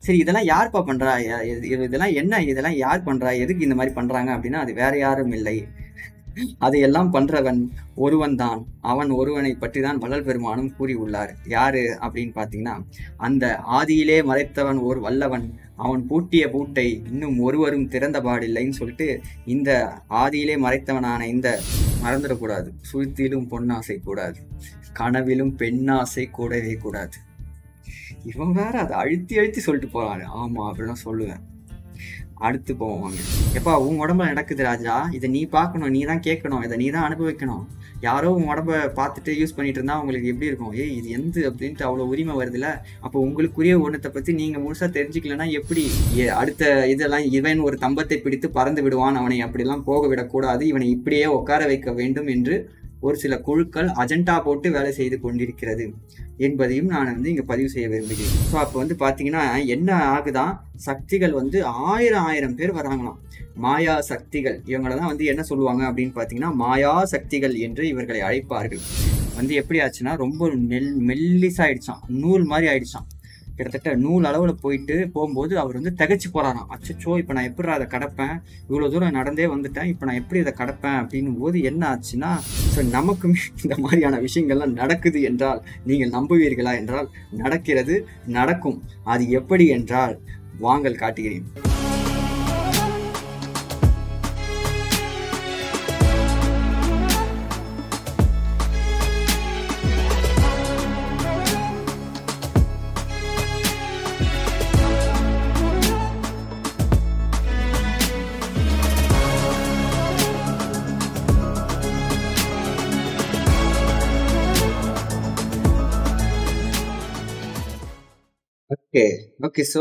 சரி, இதெல்லாம் யார்ப்பா பண்றா? இதெல்லாம் என்ன? இதெல்லாம் யார் பண்றா? எதுக்கு இந்த மாதிரி பண்றாங்க அப்படின்னா, அது வேற யாரும் இல்லை, அதையெல்லாம் பண்றவன் ஒருவன் தான். அவன் ஒருவனை பற்றி தான் வள்ளல் பெருமானும் கூறி உள்ளார். யாரு அப்படின்னு பாத்தீங்கன்னா, அந்த ஆதியிலே மறைத்தவன் ஒரு வல்லவன், அவன் பூட்டிய பூட்டை இன்னும் ஒருவரும் திறந்த பாடில்லைன்னு சொல்லிட்டு, இந்த ஆதியிலே மறைத்தவனான இந்த மறந்துடக்கூடாது. சுழ்த்திலும் பொன்னாசை கூடாது, கனவிலும் பெண்ணாசை கூடவே கூடாது. இவன் வேற அதை அழுத்தி அழுத்தி சொல்லிட்டு போறாரு. ஆமா அப்படின்னா சொல்லுவேன். அடுத்து போவாங்க. எப்பா உன் உடம்புல நடக்குது ராஜா, இதை நீ பார்க்கணும், நீ தான் கேட்கணும், இதை நீ தான் அனுபவிக்கணும். யாரோ உன் உடம்ப பார்த்துட்டு யூஸ் பண்ணிட்டு இருந்தா உங்களுக்கு எப்படி இருக்கும்? இது எந்த அப்படின்ட்டு அவ்வளோ உரிமை வருதுல்ல. அப்போ உங்களுக்குரிய ஒன்றத்தை பற்றி நீங்கள் முழுசாக தெரிஞ்சுக்கலன்னா எப்படி? அடுத்த இதெல்லாம் இவன் ஒரு தம்பத்தை பிடித்து பறந்து விடுவான், அவனை அப்படிலாம் போக விடக்கூடாது, இவனை இப்படியே உட்கார வைக்க வேண்டும் என்று ஒரு சில குழுக்கள் அஜெண்டா போட்டு வேலை செய்து கொண்டிருக்கிறது என்பதையும் நான் இங்க பதிவு செய்ய விரும்புகிறேன். ஸோ அப்போ பார்த்தீங்கன்னா என்ன ஆகுதான், சக்திகள் 1000 பேர் வராங்களாம். மாயா சக்திகள் இவங்களை தான் என்ன சொல்லுவாங்க அப்படின்னு பார்த்தீங்கன்னா, மாயா சக்திகள் என்று இவர்களை அழைப்பார்கள். எப்படி ஆச்சுன்னா, ரொம்ப மெல்லிசாயிடுச்சான், நூல் மாதிரி ஆயிடுச்சான். கிட்டத்தட்ட நூல் அளவில் போகும்போது அவர் திகச்சு போறாராம். அச்சோ, இப்போ நான் எப்படி அதை கடப்பேன்? இவ்வளோ தூரம் நடந்தே வந்துட்டேன், இப்போ நான் எப்படி அதை கடப்பேன் அப்படின்னும் போது என்ன ஆச்சுன்னா, ஸோ நமக்குமே இந்த மாதிரியான விஷயங்கள்லாம் நடக்குது என்றால் நீங்கள் நம்புவீர்களா என்றால், நடக்கிறது, நடக்கும். அது எப்படி என்றால் வாங்கள் காட்டுகிறேன். ஓகே சோ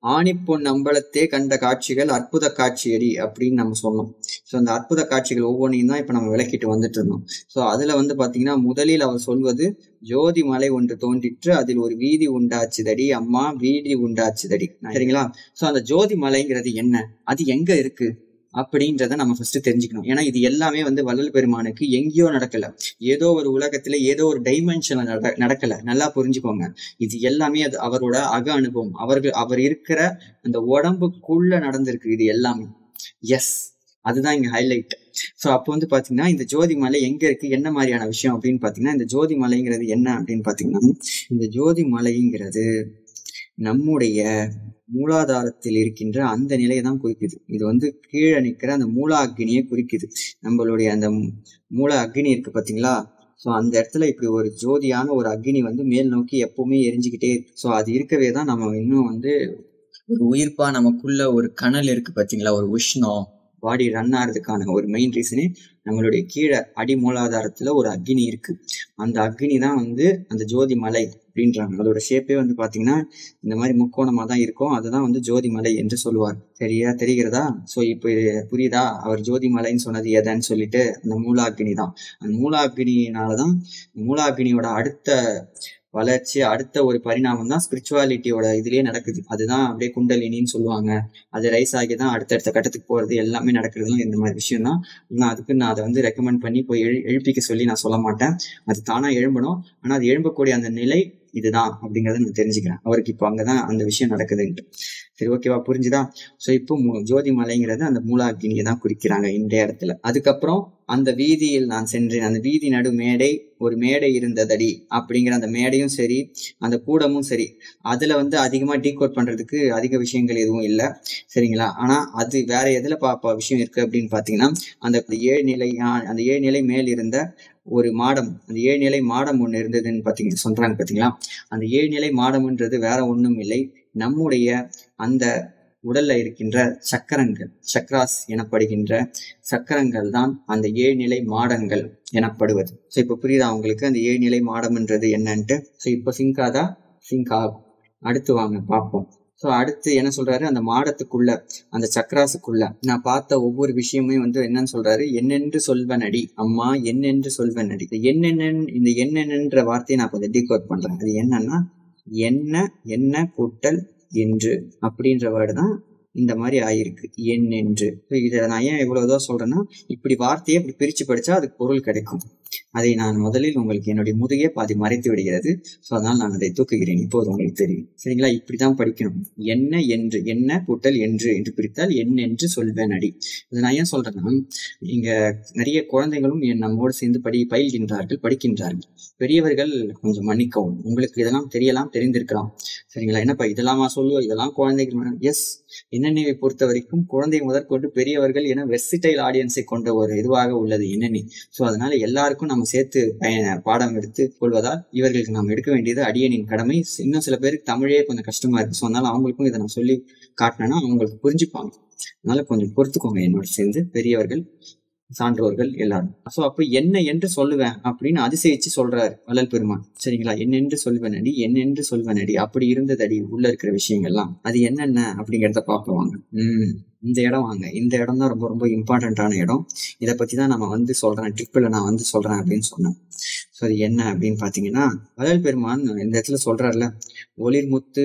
ஆணிப்பொன் அம்பலத்தே கண்ட காட்சிகள் அற்புத காட்சியடி அப்படின்னு நம்ம சொன்னோம். ஸோ அந்த அற்புத காட்சிகள் ஒவ்வொன்றையும் தான் இப்போ நம்ம விளக்கிட்டு வந்துட்டு இருந்தோம். ஸோ அதுல பாத்தீங்கன்னா, முதலில் அவர் சொல்வது, ஜோதி மலை ஒன்று தோன்றிற்று, அதில் ஒரு வீதி உண்டாச்சுதடி அம்மா, வீதி உண்டாச்சுதடி. சரிங்களா? ஸோ அந்த ஜோதி மலைங்கிறது என்ன, அது எங்க இருக்கு அப்படின்றத நம்ம ஃபர்ஸ்ட் தெரிஞ்சுக்கணும். ஏன்னா இது எல்லாமே வள்ளல் பெருமானுக்கு எங்கேயோ நடக்கல, ஏதோ ஒரு உலகத்துல ஏதோ ஒரு டைமென்ஷன்ல நடக்கல. நல்லா புரிஞ்சுக்கோங்க, இது எல்லாமே அது அவரோட அக அனுபவம். அவர் இருக்கிற அந்த உடம்புக்குள்ள நடந்திருக்கு இது எல்லாமே. எஸ், அதுதான் இங்க ஹைலைட். ஸோ அப்போ பாத்தீங்கன்னா, இந்த ஜோதி மலை எங்க இருக்கு, என்ன மாதிரியான விஷயம் அப்படின்னு பாத்தீங்கன்னா, இந்த ஜோதி மலைங்கிறது என்ன அப்படின்னு பாத்தீங்கன்னா, இந்த ஜோதி மலைங்கிறது நம்முடைய மூலாதாரத்தில் இருக்கின்ற அந்த நிலையை தான் குறிக்குது. இது கீழே நிற்கிற அந்த மூல அக்னியை குறிக்குது. நம்மளுடைய அந்த மூல அக்னி இருக்கு பாத்தீங்களா? ஸோ அந்த இடத்துல இப்படி ஒரு ஜோதியான ஒரு அக்னி மேல் நோக்கி எப்பவுமே எரிஞ்சுக்கிட்டே இருக்கு. ஸோ அது இருக்கவே தான் நம்ம இன்னும் ஒரு உயிர்ப்பா நமக்குள்ள ஒரு கனல் இருக்கு பாத்தீங்களா, ஒரு உஷ்ணம் பாடி ரன் ஆகிறதுக்கான ஒரு மெயின் ரீசனே நம்மளுடைய கீழே அடி மூலாதாரத்துல ஒரு அக்னி இருக்கு. அந்த அக்னி தான் அந்த ஜோதி மலை அப்படின்றாங்க. அதோட ஷேப்பே பாத்தீங்கன்னா இந்த மாதிரி முக்கோணமா தான் இருக்கும். அதுதான் ஜோதி மலை என்று சொல்லுவார். தெரிகிறதா? ஸோ இப்போ புரியுதா அவர் ஜோதி மலைன்னு சொன்னது எதன்னு சொல்லிட்டு? அந்த மூலாக்னி தான். அந்த மூலாக்னியினாலதான் மூலாக்னியோட அடுத்த வளர்ச்சி, அடுத்த ஒரு பரிணாமம் தான் ஸ்பிரிச்சுவாலிட்டியோட இதுலயே நடக்குது. அதுதான் அப்படியே குண்டலினின்னு சொல்லுவாங்க. அது ரைஸ் ஆகி தான் அடுத்தடுத்த கட்டத்துக்கு போறது எல்லாமே நடக்கிறதுலாம் இந்த மாதிரி விஷயம் தான். நான் அதுக்கு நான் அதை ரெக்கமெண்ட் பண்ணி போய் எழுப்பிக்க சொல்லி நான் சொல்ல மாட்டேன். அது தானா எழும்பணும். ஆனா அது எழும்பக்கூடிய அந்த நிலை இதுதான் அப்படிங்கறத நான் தெரிஞ்சுக்கிறேன். அவருக்கு இப்போ அங்கதான் அந்த விஷயம் நடக்குதுன்ட்டு. சரி, ஓகேவா? புரிஞ்சுதா? ஸோ இப்போ ஜோதி மலைங்கிறது அந்த மூலாக்னியை தான் குறிக்கிறாங்க இந்த இடத்துல. அதுக்கப்புறம் அந்த வீதியில் நான் சென்றேன், அந்த வீதி நடு மேடை, ஒரு மேடை இருந்ததடி அப்படிங்கிற அந்த மேடையும் சரி, அந்த கூடமும் சரி, அதுல அதிகமா டீகோட் பண்றதுக்கு அதிக விஷயங்கள் எதுவும் இல்லை. சரிங்களா? ஆனா அது வேற எதுல விஷயம் இருக்கு அப்படின்னு பாத்தீங்கன்னா, அந்த 7 நிலை மேல் இருந்த ஒரு மாடம், அந்த 7 நிலை மாடம் ஒண்ணு இருந்ததுன்னு சொல்றாங்க பாத்தீங்களா? அந்த 7 நிலை மாடம்ன்றது வேற ஒண்ணும் இல்லை, நம்முடைய அந்த உடல்ல இருக்கின்ற சக்கரங்கள், சக்ராஸ் எனப்படுகின்ற சக்கரங்கள் தான் அந்த 7 நிலை மாடங்கள் எனப்படுவது. ஸோ இப்போ புரியுதா உங்களுக்கு அந்த 7 நிலை மாடம்ன்றது என்னன்ட்டு? ஸோ இப்போ சிங்க் ஆகும். அடுத்து வாங்க பார்ப்போம். ஸோ அடுத்து என்ன சொல்றாரு, அந்த மாடத்துக்குள்ள, அந்த சக்ராஸுக்குள்ள நான் பார்த்த ஒவ்வொரு விஷயமே என்னன்னு சொல்றாரு, என்னென்று சொல்வனடி அம்மா, என்னென்று சொல்வனடி. இந்த என்னென்னன்ற வார்த்தையை நான் கொஞ்சம் டீகோட் பண்றேன். அது என்னன்னா, என்ன கூட்டல் என்று அப்படின்ற வேர்டு தான் இந்த மாதிரி ஆயிருக்கு, என் என்று. இதை நான் ஏன் இவ்வளவுதான் சொல்றேன்னா, இப்படி வார்த்தையை இப்படி பிரிச்சு படிச்சா அதுக்கு பொருள் கிடைக்கும். அதை நான் முதலில் உங்களுக்கு என்னுடைய முதுகே பாதி மறைத்து விடுகிறது. ஸோ அதனால் நான் அதை தூக்குகிறேன், இப்போது உங்களுக்கு தெரியும். சரிங்களா? இப்படிதான் படிக்கணும். என்ன என்று, என்ன கூட்டல் என்று பிரித்தால் என்று சொல்வேன் அடி. இதை நான் ஏன் சொல்றேன்னா, இங்க நிறைய குழந்தைகளும் நம்மோடு சேர்ந்து படிக்கின்றார்கள். பெரியவர்கள் கொஞ்சம் மன்னிக்கவும், உங்களுக்கு இதெல்லாம் தெரியலாம், தெரிந்திருக்கலாம். சரிங்களா? என்னப்பா இதெல்லாமா சொல்லுவோம், இதெல்லாம் குழந்தைகள். எஸ், என்என்ஏவை பொறுத்த வரைக்கும் குழந்தை முதற்கொண்டு பெரியவர்கள் என வெர்சிடைல் ஆடியன்ஸை கொண்ட ஒரு இதுவாக உள்ளது என்என்ஏ. ஸோ அதனால எல்லாருக்கும் நம்ம சேர்த்து பாடம் எடுத்து கொள்வதால் இவர்களுக்கு நாம் எடுக்க வேண்டியது அடியனின் கடமை. இன்னும் சில பேருக்கு தமிழே கொஞ்சம் கஷ்டமா இருக்கு. ஸோ அதனால அவங்களுக்கும் இதை நான் சொல்லி காட்டினேன்னா அவங்களுக்கு புரிஞ்சுப்பாங்க. அதனால கொஞ்சம் பொறுத்துக்கோங்க என்னோட சேர்ந்து, பெரியவர்கள், சான்றோர்கள் எல்லாரும். சோ அப்ப என்ன என்று சொல்லுவேன் அப்படின்னு அதிசயிச்சு சொல்றாரு வள்ளல் பெருமான். சரிங்களா? என்னென்று சொல்வேன் அடி, என்னென்று சொல்வேன் அடி, அப்படி இருந்தது அடி உள்ள இருக்கிற விஷயங்கள்லாம். அது என்னென்ன அப்படிங்கிறத பார்ப்போம். இந்த இடம் வாங்க, இந்த இடம் தான் ரொம்ப ரொம்ப இம்பார்ட்டன்டான இடம். இதை பத்தி தான் நம்ம சொல்றேன், ட்ரிப்பில் நான் சொல்றேன் அப்படின்னு சொன்னேன். ஸோ அது என்ன அப்படின்னு பாத்தீங்கன்னா, வள்ளல் பெருமான் இந்த இடத்துல சொல்றாருல, ஒளிர்முத்து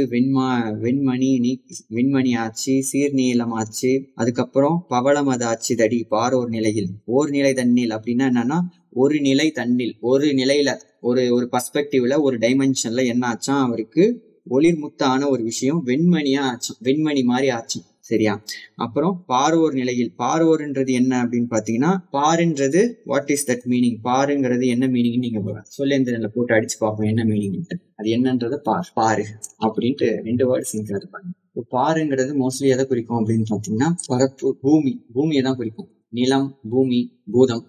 வெண்மணி ஆச்சு, சீர்நீளம் ஆச்சு, அதுக்கப்புறம் பவளமது ஆச்சு தடி பாரோர் நிலையில். ஓர் நிலை தண்ணில் அப்படின்னா என்னன்னா, ஒரு நிலை தண்ணில், ஒரு நிலையில, ஒரு பர்ஸ்பெக்டிவ்ல, ஒரு டைமென்ஷன்ல என்ன ஆச்சா அவருக்கு ஒளிர்முத்தான ஒரு விஷயம் வெண்மணியா ஆச்சு, வெண்மணி மாதிரி ஆச்சு. சரியா? அப்புறம் பாரோர் நிலையில், பாரோர்ன்றது என்ன அப்படின்னு பாத்தீங்கன்னா, பாருன்றது வாட் இஸ் தட் மீனிங், பாருங்கிறது என்ன மீனிங் நீங்க சொல்லேந்திரன்ல போட்டு அடிச்சு பார்ப்போம் என்ன மீனிங். அது என்னன்றத பாரு அப்படின்ட்டு 2 வேர்ட்ஸ் இருப்பாங்க. பாருங்கிறது மோஸ்ட்லி எதை குறிக்கும் அப்படின்னு பாத்தீங்கன்னா, பரப்பு, பூமியை தான் குறிக்கும். நிலம், பூமி, பூதம்,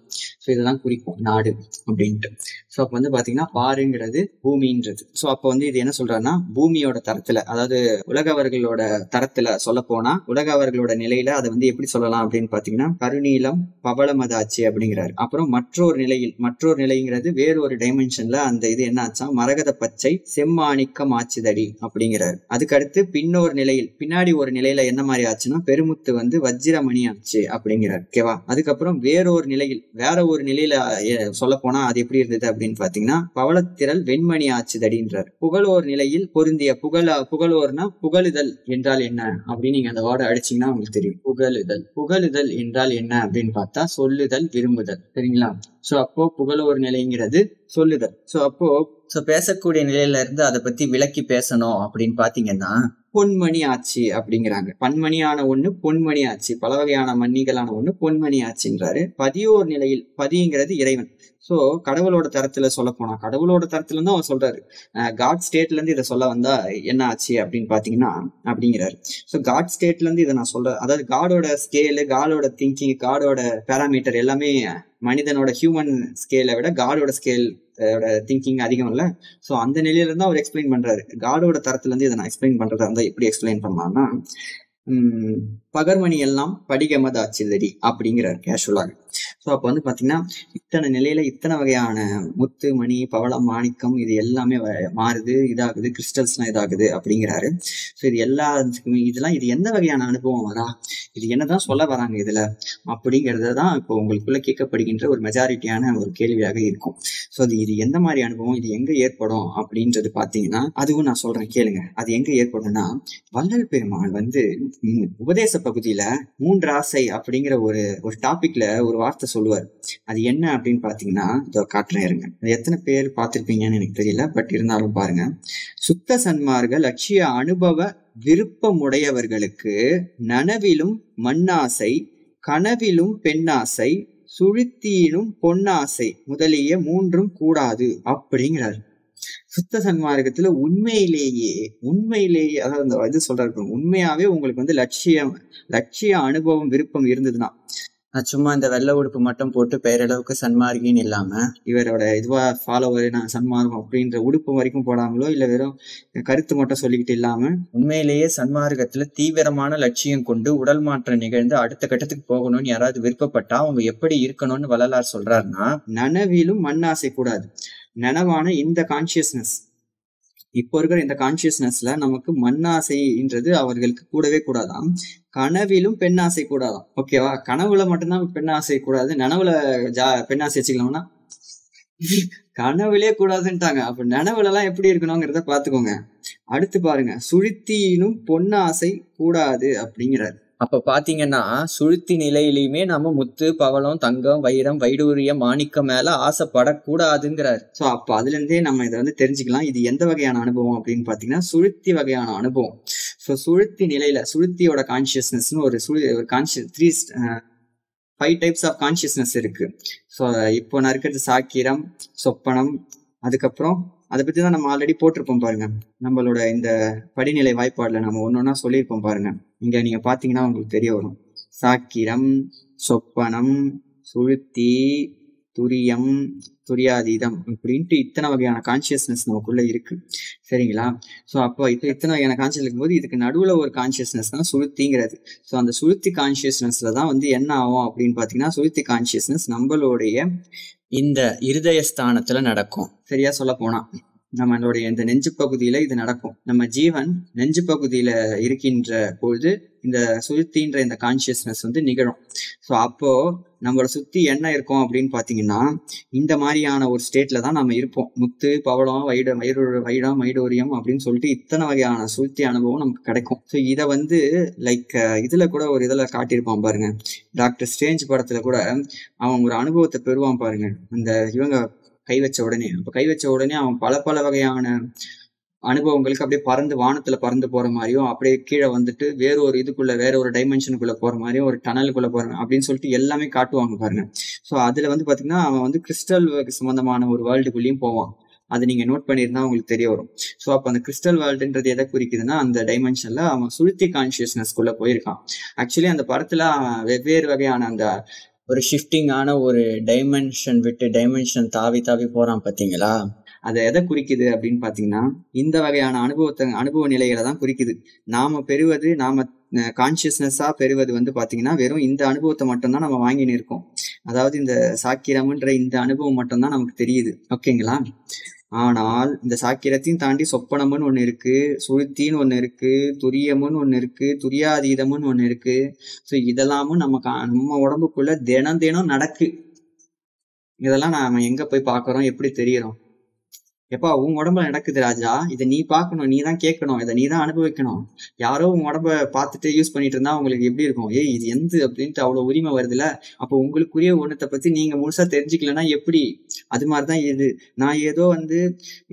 ஸோ இதெல்லாம் குறிக்கும் நாடு அப்படின்ட்டு. ஸோ அப்போ பாத்தீங்கன்னா பாருங்கிறது பூமின்றது. ஸோ அப்போ இது என்ன சொல்றாருன்னா, பூமியோட தரத்துல, அதாவது உலகவர்களோட தரத்துல சொல்ல போனா, உலகவர்களோட நிலையில அதை எப்படி சொல்லலாம் அப்படின்னு பாத்தீங்கன்னா, கருநீலம் பவளமதாச்சு அப்படிங்கிறாரு. அப்புறம் மற்றொரு நிலைங்கிறது வேறொரு டைமென்ஷன்ல அந்த இது என்ன ஆச்சா, மரகத பச்சை செம்மாணிக்கம் ஆச்சுதடி அப்படிங்கிறாரு. அதுக்கடுத்து பின்னொரு நிலையில், பின்னாடி ஒரு நிலையில என்ன மாதிரி ஆச்சுன்னா, பெருமுத்து வஜ்ரமணி ஆச்சு அப்படிங்கிறாரு. ஓகேவா? அதுக்கப்புறம் வேற ஒரு நிலையில சொல்ல போனா அது எப்படி இருந்தது அப்படின்னு பாத்தீங்கன்னா, பவளத்திரள் வெண்மணி ஆச்சுதடின்றார். புகழோர் நிலையில் பொருந்திய, புகழோர்னா புகழுதல் என்றால் என்ன அப்படின்னு நீங்க அந்த வேர்டை அடிச்சீங்கன்னா உங்களுக்கு தெரியும். புகழுதல் என்றால் என்ன அப்படின்னு பார்த்தா, சொல்லுதல், விரும்புதல். சரிங்களா? சோ அப்போ புகழோர் நிலைங்கிறது சொல்லுதல். சோ பேசக்கூடிய நிலையில இருந்து அதை பத்தி விளக்கி பேசணும் அப்படின்னு பாத்தீங்கன்னா, பொன்மணி ஆச்சு அப்படிங்கிறாங்க. பன்மணியான ஒண்ணு பொன்மணி ஆச்சு, பல வகையான மணிகளான ஒண்ணு பொன்மணி ஆச்சுன்றாரு. பதியோர் நிலையில், பதிங்கிறது இறைவன். சோ கடவுளோட தரத்துல சொல்ல போனா, கடவுளோட தரத்துல இருந்து அவர் சொல்றாரு, காட் ஸ்டேட்ல இருந்து இதை சொல்ல வந்தா என்ன ஆச்சு அப்படின்னு பாத்தீங்கன்னா அப்படிங்கிறாரு. சோ காட் ஸ்டேட்ல இருந்து இதை நான் சொல்றேன், அதாவது காடோட ஸ்கேலு, காடோட திங்கிங், காடோட பேராமீட்டர் எல்லாமே மனிதனோட ஹியூமன் ஸ்கேலை விட காடோட ஸ்கேல் திங்கிங் அதிகம் இல்ல. சோ அந்த நிலையில இருந்து அவர் எக்ஸ்பிளைன் பண்றாரு. காடோட தரத்துல இருந்து இதை நான் எக்ஸ்பிளைன் பண்றதா இருந்தா எப்படி எக்ஸ்பிளைன் பண்ணலாம்னா, பகர்மணி எல்லாம் படிகமது ஆச்சுதடி அப்படிங்கிறார் கேஷுவலாக. ஸோ அப்போ பாத்தீங்கன்னா, இத்தனை நிலையில இத்தனை வகையான முத்து, மணி, பவளம், மாணிக்கம் இது எல்லாமே மாறுது, இதாகுது, கிறிஸ்டல்ஸ்லாம் இதாகுது அப்படிங்கிறாரு. ஸோ இது எல்லாத்துக்குமே இது எந்த வகையான அனுபவம் வரா, இது என்னதான் சொல்ல வராங்க இதுல அப்படிங்கிறத தான் இப்போ உங்களுக்குள்ள கேட்கப்படுகின்ற ஒரு மெஜாரிட்டியான ஒரு கேள்வியாக இருக்கும். ஸோ இது எந்த மாதிரி அனுபவம், இது எங்க ஏற்படும் அப்படின்றது பாத்தீங்கன்னா, அதுவும் நான் சொல்றேன் கேளுங்க. அது எங்க ஏற்படும்னா, வள்ளல் பெருமாள் உபதேச பகுதியில 3 ஆசை அப்படிங்கிற ஒரு டாபிக்ல ஒரு வார்த்தை சொல்லுவார். அது என்ன அப்படின்னு பாத்தீங்கன்னா, இதோ காட்டுறேன் இருங்க. அது எத்தனை பேர் பார்த்திருப்பீங்கன்னு எனக்கு தெரியல, பட் இருந்தாலும் பாருங்க. சுத்த சன்மார்க்க லட்சிய அனுபவ விருப்பமுடையவர்களுக்கு நனவிலும் மண்ணாசை, கனவிலும் பெண்ணாசை, சுழித்தியிலும் பொன்னாசை முதலிய 3 கூடாது அப்படிங்கிறார். சுத்த சன்மார்க்கத்துல உண்மையிலேயே அதாவது இது சொல்றாரு, உண்மையாவே உங்களுக்கு லட்சிய அனுபவம், விருப்பம் இருந்ததுன்னா, சும்மா இந்த வெள்ளை உடுப்பு மட்டும் போட்டு பெயரளவுக்கு சன்மார்க்கின்னு இல்லாம, இவரோட இதுவா ஃபாலோவர் நான் சன்மார்க்கம் அப்படின்ற உடுப்பு வரைக்கும் போடாமலோ, இல்ல வெறும் கருத்து மட்டும் சொல்லிக்கிட்டு இல்லாம, உண்மையிலேயே சன்மார்க்கத்துல தீவிரமான லட்சியம் கொண்டு உடல் மாற்றம் நிகழ்ந்து அடுத்த கட்டத்துக்கு போகணும்னு யாராவது விருப்பப்பட்டா அவங்க எப்படி இருக்கணும்னு வள்ளலார் சொல்றாருன்னா, நனவிலும் மண்ணாசை கூடாது. நனவான இந்த கான்சியஸ்னஸ், இப்போ இருக்கிற இந்த கான்சியஸ்னஸ்ல நமக்கு மண்ணாசைன்றது அவர்களுக்கு கூடவே கூடாதாம். கனவிலும் பெண்ணாசை கூடாதாம். ஓகேவா? கனவுல மட்டும்தான் பெண்ணாசை கூடாது, நனவுல பெண்ணாசை வச்சுக்கலாம்னா கனவுலே கூடாதுன்ட்டாங்க. அப்ப நனவுல எல்லாம் எப்படி இருக்கணுங்கிறத பாத்துக்கோங்க. அடுத்து பாருங்க, சுழித்தியிலும் பொன்னாசை கூடாது அப்படிங்கிறாரு. அப்ப பாத்தீங்கன்னா சுழுத்தி நிலையிலயுமே நம்ம முத்து, பவளம், தங்கம், வைரம், வைடூரியம், மாணிக்கம் மேல ஆசைப்படக்கூடாதுங்கிறாரு. சோ அப்ப அதுல இருந்தே நம்ம இதை வந்து தெரிஞ்சுக்கலாம். இது எந்த வகையான அனுபவம் அப்படின்னு பாத்தீங்கன்னா சுழுத்தி வகையான அனுபவம். சோ சுழுத்தி நிலையில சுழுத்தியோட கான்சியஸ்னஸ்னு ஒரு கான்சியஸ் 5 டைப்ஸ் ஆஃப் கான்சியஸ்னஸ் இருக்கு. ஸோ இப்போ நான் இருக்கிறது சாக்கிரம், சொப்பனம், அதுக்கப்புறம் அதை பத்தி தான் நம்ம ஆல்ரெடி போட்டிருப்போம் பாருங்க. நம்மளோட இந்த படிநிலை வாய்ப்பாடுல நம்ம ஒன்னொன்னா சொல்லியிருப்போம் பாருங்க. இங்க நீங்க பாத்தீங்கன்னா உங்களுக்கு தெரிய வரும். சாக்கிரம், சொப்பனம், சுழுத்தி, துரியம், துரியாதீதம் இப்படின்ட்டு இத்தனை வகையான கான்சியஸ்னஸ் நமக்குள்ள இருக்கு. சரிங்களா? ஸோ அப்போ இத்தனை வகையான கான்சியஸ் இருக்கும்போது இதுக்கு நடுவுல ஒரு கான்சியஸ்னஸ் தான் சுழுத்திங்கிறது. ஸோ அந்த சுழுத்தி கான்சியஸ்னஸ்ல தான் வந்து என்ன ஆகும் அப்படின்னு பாத்தீங்கன்னா சுழுத்தி கான்சியஸ்னஸ் நம்மளுடைய இந்த இருதய ஸ்தானத்துல நடக்கும். சரியா சொல்ல போனா நம்மளுடைய இந்த நெஞ்சு பகுதியில இது நடக்கும். நம்ம ஜீவன் நெஞ்சு பகுதியில இருக்கின்ற பொழுது இந்த சுழுத்தின்ற இந்த கான்சியஸ்னஸ் வந்து நிகழும். ஸோ அப்போ நம்மளோட சுத்தி என்ன இருக்கும் அப்படின்னு பாத்தீங்கன்னா இந்த மாதிரியான ஒரு ஸ்டேட்ல தான் நம்ம இருப்போம். முத்து, பவளம், வைடம், வைடூரியம் அப்படின்னு சொல்லிட்டு இத்தனை வகையான சுழுத்தி அனுபவம் நமக்கு கிடைக்கும். ஸோ இதை வந்து லைக் இதுல கூட ஒரு இதுல காட்டியிருப்பான் பாருங்க. டாக்டர் ஸ்ட்ரேஞ்ச் படத்துல கூட அவன் ஒரு அனுபவத்தை பெறுவான் பாருங்க. அந்த இவங்க கை வச்ச உடனே அவன் பல வகையான அனுபவங்களுக்கு அப்படியே பறந்து வானத்துல பறந்து போற மாதிரியும், அப்படியே கீழே வந்துட்டு வேற ஒரு டைமென்ஷனுக்குள்ள போற மாதிரியும், ஒரு டனலுக்குள்ள போற அப்படின்னு சொல்லிட்டு எல்லாமே காட்டுவாங்க பாருங்க. ஸோ அதுல வந்து பாத்தீங்கன்னா அவன் வந்து கிறிஸ்டல் சம்பந்தமான ஒரு வேர்ல்டுக்குள்ளேயும் போவான். அது நீங்க நோட் பண்ணியிருந்தா உங்களுக்கு தெரிய வரும். ஸோ அப்போ அந்த கிறிஸ்டல் வேர்ல்டுன்றது எதை குறிக்குதுன்னா அந்த டைமென்ஷன்ல அவன் சுழுத்தி கான்சியஸ்னஸ்குள்ள போயிருக்கான். ஆக்சுவலி அந்த படத்துல அவன் வெவ்வேறு வகையான அந்த ஒரு ஷிஃப்டிங்கான ஒரு டைமென்ஷன் விட்டு டைமென்ஷன் தாவி போறான் பாத்தீங்களா? அதை எதை குறிக்குது அப்படின்னு பாத்தீங்கன்னா இந்த வகையான அனுபவ நிலைகளை தான் குறிக்குது. நாம கான்சியஸ்னஸா பெறுவது வந்து பாத்தீங்கன்னா வெறும் இந்த அனுபவத்தை மட்டும்தான் நம்ம வாங்கின்னு இருக்கோம். அதாவது இந்த சாக்கிரம்ன்ற இந்த அனுபவம் மட்டும்தான் நமக்கு தெரியுது. ஓகேங்களா? ஆனால் இந்த சாக்கிரத்தையும் தாண்டி சொப்பனம்னு ஒண்ணு இருக்கு, சுழுத்தின்னு ஒண்ணு இருக்கு, துரியம்னு ஒண்ணு இருக்கு, துரியாதீதம்னு ஒண்ணு இருக்கு. ஸோ இதெல்லாமும் நம்ம உடம்புக்குள்ள தினம் நடக்கு. இதெல்லாம் நாம எங்க போய் பாக்குறோம், எப்படி தெரியறோம்? எப்பா உன் உடம்புல நடக்குது ராஜா, இதை நீ பார்க்கணும், நீ தான் கேட்கணும், இதை நீ தான் அனுபவிக்கணும். யாரோ உன் உடம்ப பார்த்துட்டு யூஸ் பண்ணிட்டு இருந்தா உங்களுக்கு எப்படி இருக்கும்? இது எந்த அப்படின்ட்டு அவ்வளவு உரிமை வருதுல்ல. அப்போ உங்களுக்குரிய ஒண்ணத்தை பத்தி நீங்க முழுசா தெரிஞ்சுக்கலன்னா எப்படி? அது மாதிரிதான் இது. நான் ஏதோ வந்து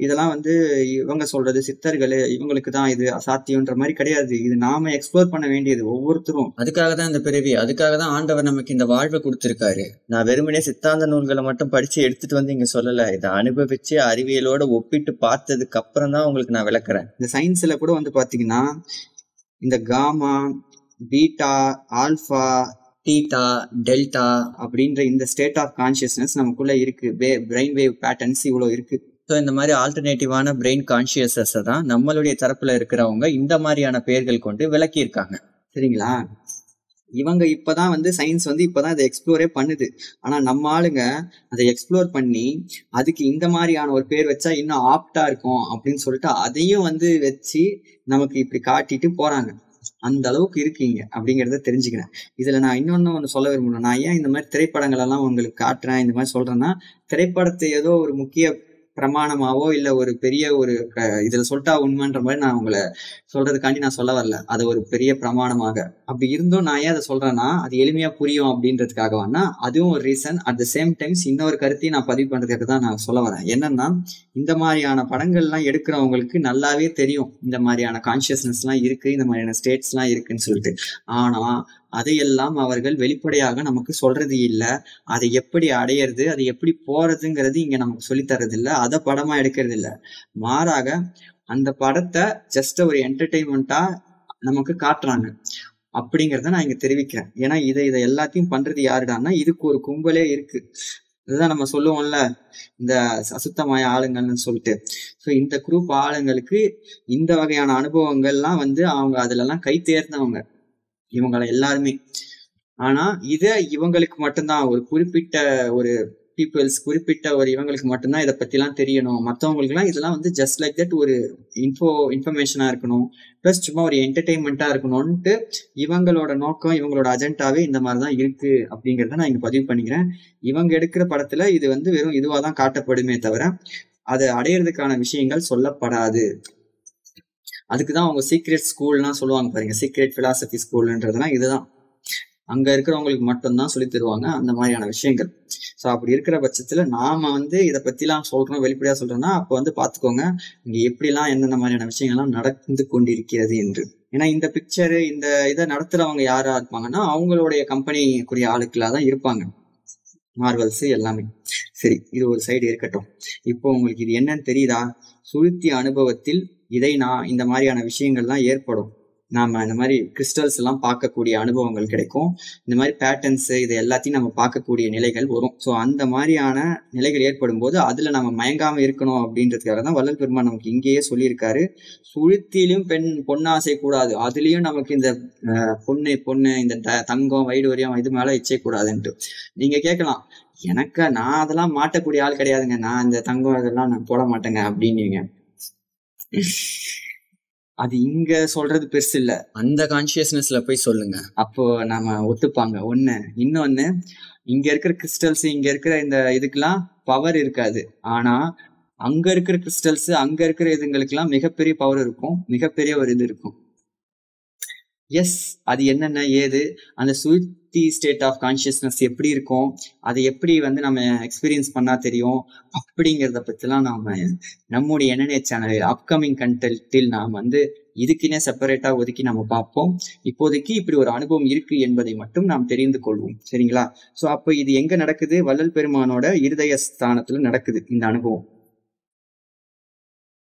இதெல்லாம் வந்து இவங்க சொல்றது சித்தர்கள் இவங்களுக்கு தான் இது அசாத்தியம்ன்ற மாதிரி கிடையாது. இது நாம எக்ஸ்ப்ளோர் பண்ண வேண்டியது ஒவ்வொருத்தரும். அதுக்காக தான் இந்த பிறவி, அதுக்காக தான் ஆண்டவர் நமக்கு இந்த வாழ்வை கொடுத்திருக்காரு. நான் வெறுமனே சித்தாந்த நூல்களை மட்டும் படிச்சு எடுத்துட்டு வந்து இங்க சொல்லல. இதை அனுபவிச்சு அறிவியலோட ஒப்பிட்டு பார்த்ததுக்கு அப்புறம் தான் உங்களுக்கு நான் விளக்குறேன். இந்த சயின்ஸ்ல கூட வந்து பாத்தீங்கன்னா இந்த gamma, beta, alpha, theta, delta அப்படின்ற இந்த ஸ்டேட் ஆஃப் கான்சியஸ்னஸ் நமக்குள்ள இருக்கு. பிரெயின் வேவ் பேட்டர்ன்ஸ் இவ்வளவு இருக்கு. ஸோ இந்த மாதிரி ஆல்டர்னேட்டிவான பிரெயின் கான்சியஸஸ் தான் நம்மளுடைய தரப்புல இருக்கிறவங்க இந்த மாதிரியான பெயர்கள் கொண்டு விளக்கி இருக்காங்க. சரிங்களா? இவங்க இப்பதான் வந்து சயின்ஸ் வந்து இப்பதான் அதை எக்ஸ்ப்ளோரே பண்ணுது. ஆனா நம்ம ஆளுங்க அதை எக்ஸ்ப்ளோர் பண்ணி அதுக்கு இந்த மாதிரியான ஒரு பேர் வச்சா இன்னும் ஆப்டா இருக்கும் அப்படின்னு சொல்லிட்டு அதையும் வந்து வச்சு நமக்கு இப்படி காட்டிட்டு போறாங்க. அந்த அளவுக்கு இருக்கீங்க அப்படிங்கிறத தெரிஞ்சுக்கிறேன். இதுல நான் ஒண்ணு சொல்ல விரும்புறேன். நான் ஏன் இந்த மாதிரி திரைப்படங்கள் எல்லாம் உங்களுக்கு காட்டுறேன், இந்த மாதிரி சொல்றேன்னா, திரைப்படத்தை ஏதோ ஒரு முக்கிய பிரமாணமாவோ இல்ல ஒரு பெரிய ஒரு இதுல சொல்லிட்டா உண்மைன்ற மாதிரி நான் உங்களை சொல்றதுக்காண்டி நான் சொல்ல வரல. அது ஒரு பெரிய பிரமாணமாக அப்படி இருந்தும் நான் ஏன் அதை சொல்றேன்னா அது எளிமையா புரியும் அப்படின்றதுக்காகவானா அதுவும் ஒரு reason. At the same times இன்னொரு கருத்தையும் நான் பதிவு பண்றதுக்கு தான் நான் சொல்ல வரேன். என்னன்னா இந்த மாதிரியான படங்கள்லாம் எடுக்கிறவங்களுக்கு நல்லாவே தெரியும் இந்த மாதிரியான கான்சியஸ்னஸ் எல்லாம் இருக்கு, இந்த மாதிரியான ஸ்டேட்ஸ் எல்லாம் இருக்குன்னு சொல்லிட்டு. ஆனா அதையெல்லாம் அவர்கள் வெளிப்படையாக நமக்கு சொல்றது இல்லை. அதை எப்படி அடையிறது, அதை எப்படி போறதுங்கிறது இங்க நமக்கு சொல்லித்தரது இல்லை. அதை படமா எடுக்கிறது இல்லை. மாறாக அந்த படத்தை ஜஸ்ட் ஒரு என்டர்டெயின்மெண்டா நமக்கு காட்டுறாங்க அப்படிங்கிறத நான் இங்க தெரிவிக்கிறேன். ஏன்னா இதை எல்லாத்தையும் பண்றது யாருடான்னா இதுக்கு ஒரு கும்பலே இருக்கு. இதுதான் நம்ம சொல்லுவோம்ல இந்த அசுத்தமாய ஆளுங்கள்னு சொல்லிட்டு. ஸோ இந்த குரூப் ஆளுங்களுக்கு இந்த வகையான அனுபவங்கள்லாம் வந்து அவங்க அதுல எல்லாம் கை தேர்ந்தவங்க இவங்களை எல்லாருமே. ஆனா இதை இவங்களுக்கு மட்டும்தான் ஒரு குறிப்பிட்ட ஒரு குறிப்பிட்ட ஒரு இவங்களுக்கு மட்டும்தான் இதை பத்தி எல்லாம் தெரியணும். மற்றவங்களுக்கு எல்லாம் இதெல்லாம் வந்து ஜஸ்ட் லைக் தட் ஒரு இன்ஃபர்மேஷனா இருக்கணும், பிளஸ் சும்மா ஒரு என்டர்டெயின்மெண்டா இருக்கணும்ட்டு இவங்களோட நோக்கம், இவங்களோட அஜெண்டாவே இந்த மாதிரிதான் இருக்கு அப்படிங்கிறத நான் இங்க பதிவு பண்ணிக்கிறேன். இவங்க எடுக்கிற படத்துல இது வந்து வெறும் இதுவாதான் காட்டப்படுமே தவிர அதை அடையிறதுக்கான விஷயங்கள் சொல்லப்படாது. அதுக்குதான் அவங்க சீக்ரெட் ஸ்கூல்லாம் சொல்லுவாங்க பாருங்க, சீக்ரெட் பிலாசபி ஸ்கூல்ன்றதுலாம் இதுதான். அங்க இருக்கிறவங்களுக்கு மட்டும்தான் சொல்லி தருவாங்க அந்த மாதிரியான விஷயங்கள். ஸோ அப்படி இருக்கிற பட்சத்துல நாம இதை பத்திலாம் சொல்றோம், வெளிப்படையா சொல்றோம்னா அப்ப பாத்துக்கோங்க இங்க எப்படிலாம் எந்தெந்த மாதிரியான விஷயங்கள்லாம் நடந்து கொண்டிருக்கிறது என்று. ஏன்னா இந்த பிக்சரு இந்த இதை நடத்துறவங்க யாரா இருப்பாங்கன்னா அவங்களுடைய கம்பெனிக்குரிய ஆளுக்களாக தான் இருப்பாங்க, மார்வல்ஸ் எல்லாமே. சரி, இது ஒரு சைடு இருக்கட்டும். இப்போ உங்களுக்கு இது என்னன்னு தெரியுதா? சுளுத்தி அனுபவத்தில் இந்த மாதிரியான விஷயங்கள்லாம் ஏற்படும். நாம இந்த மாதிரி கிறிஸ்டல்ஸ் எல்லாம் பார்க்கக்கூடிய அனுபவங்கள் கிடைக்கும். இந்த மாதிரி பேட்டர்ன்ஸ் இது எல்லாத்தையும் நம்ம பார்க்கக்கூடிய நிலைகள் வரும். ஸோ அந்த மாதிரியான நிலைகள் ஏற்படும் போது அதுல நம்ம மயங்காம இருக்கணும் அப்படின்றதுக்காக தான் வள்ளல் பெருமான் நமக்கு இங்கேயே சொல்லியிருக்காரு. சுளுத்திலும் பொன்னாசை கூடாது, அதுலயும் நமக்கு இந்த பொண்ணு இந்த தங்கம் வைடூரியம் இது மேல இச்சை கூடாதுன்ட்டு. நீங்க கேட்கலாம், நான் அதெல்லாம் மாட்டக்கூடிய ஆள் கிடையாதுங்க, நான் இந்த தங்கம் இதெல்லாம் நான் போட மாட்டேங்க அப்படின்னீங்க. அது இங்க சொல்றது பெருசு இல்ல, அந்த கான்சியஸ்னஸ்ல போய் சொல்லுங்க, அப்போ நாம ஒத்துப்பாங்க. இன்னொன்னு, இங்க இருக்கிற கிறிஸ்டல்ஸ் இங்க இருக்கிற இந்த இதுக்கெல்லாம் பவர் இருக்காது. ஆனா அங்க இருக்கிற கிறிஸ்டல்ஸ் அங்க இருக்கிற இதுங்களுக்கெல்லாம் மிகப்பெரிய பவர் இருக்கும், மிகப்பெரிய ஒரு இது இருக்கும். எஸ், அது என்னென்ன ஏது, அந்த சுளுத்தி ஸ்டேட் ஆஃப் கான்சியஸ்னஸ் எப்படி இருக்கும், அதை எப்படி நம்ம எக்ஸ்பீரியன்ஸ் பண்ணா தெரியும் அப்படிங்கிறத பத்திலாம் நாம நம்முடைய NNA சேனல் அப்கமிங் கண்டென்ட்டில் நாம் இதுக்குன்னே செப்பரேட்டா ஒதுக்கி நம்ம பார்ப்போம். இப்போதைக்கு இப்படி ஒரு அனுபவம் இருக்கு என்பதை மட்டும் நாம் தெரிந்து கொள்வோம். சரிங்களா? சோ அப்ப இது எங்க நடக்குது? வள்ளல் பெருமானோட இருதய ஸ்தானத்துல நடக்குது இந்த அனுபவம்.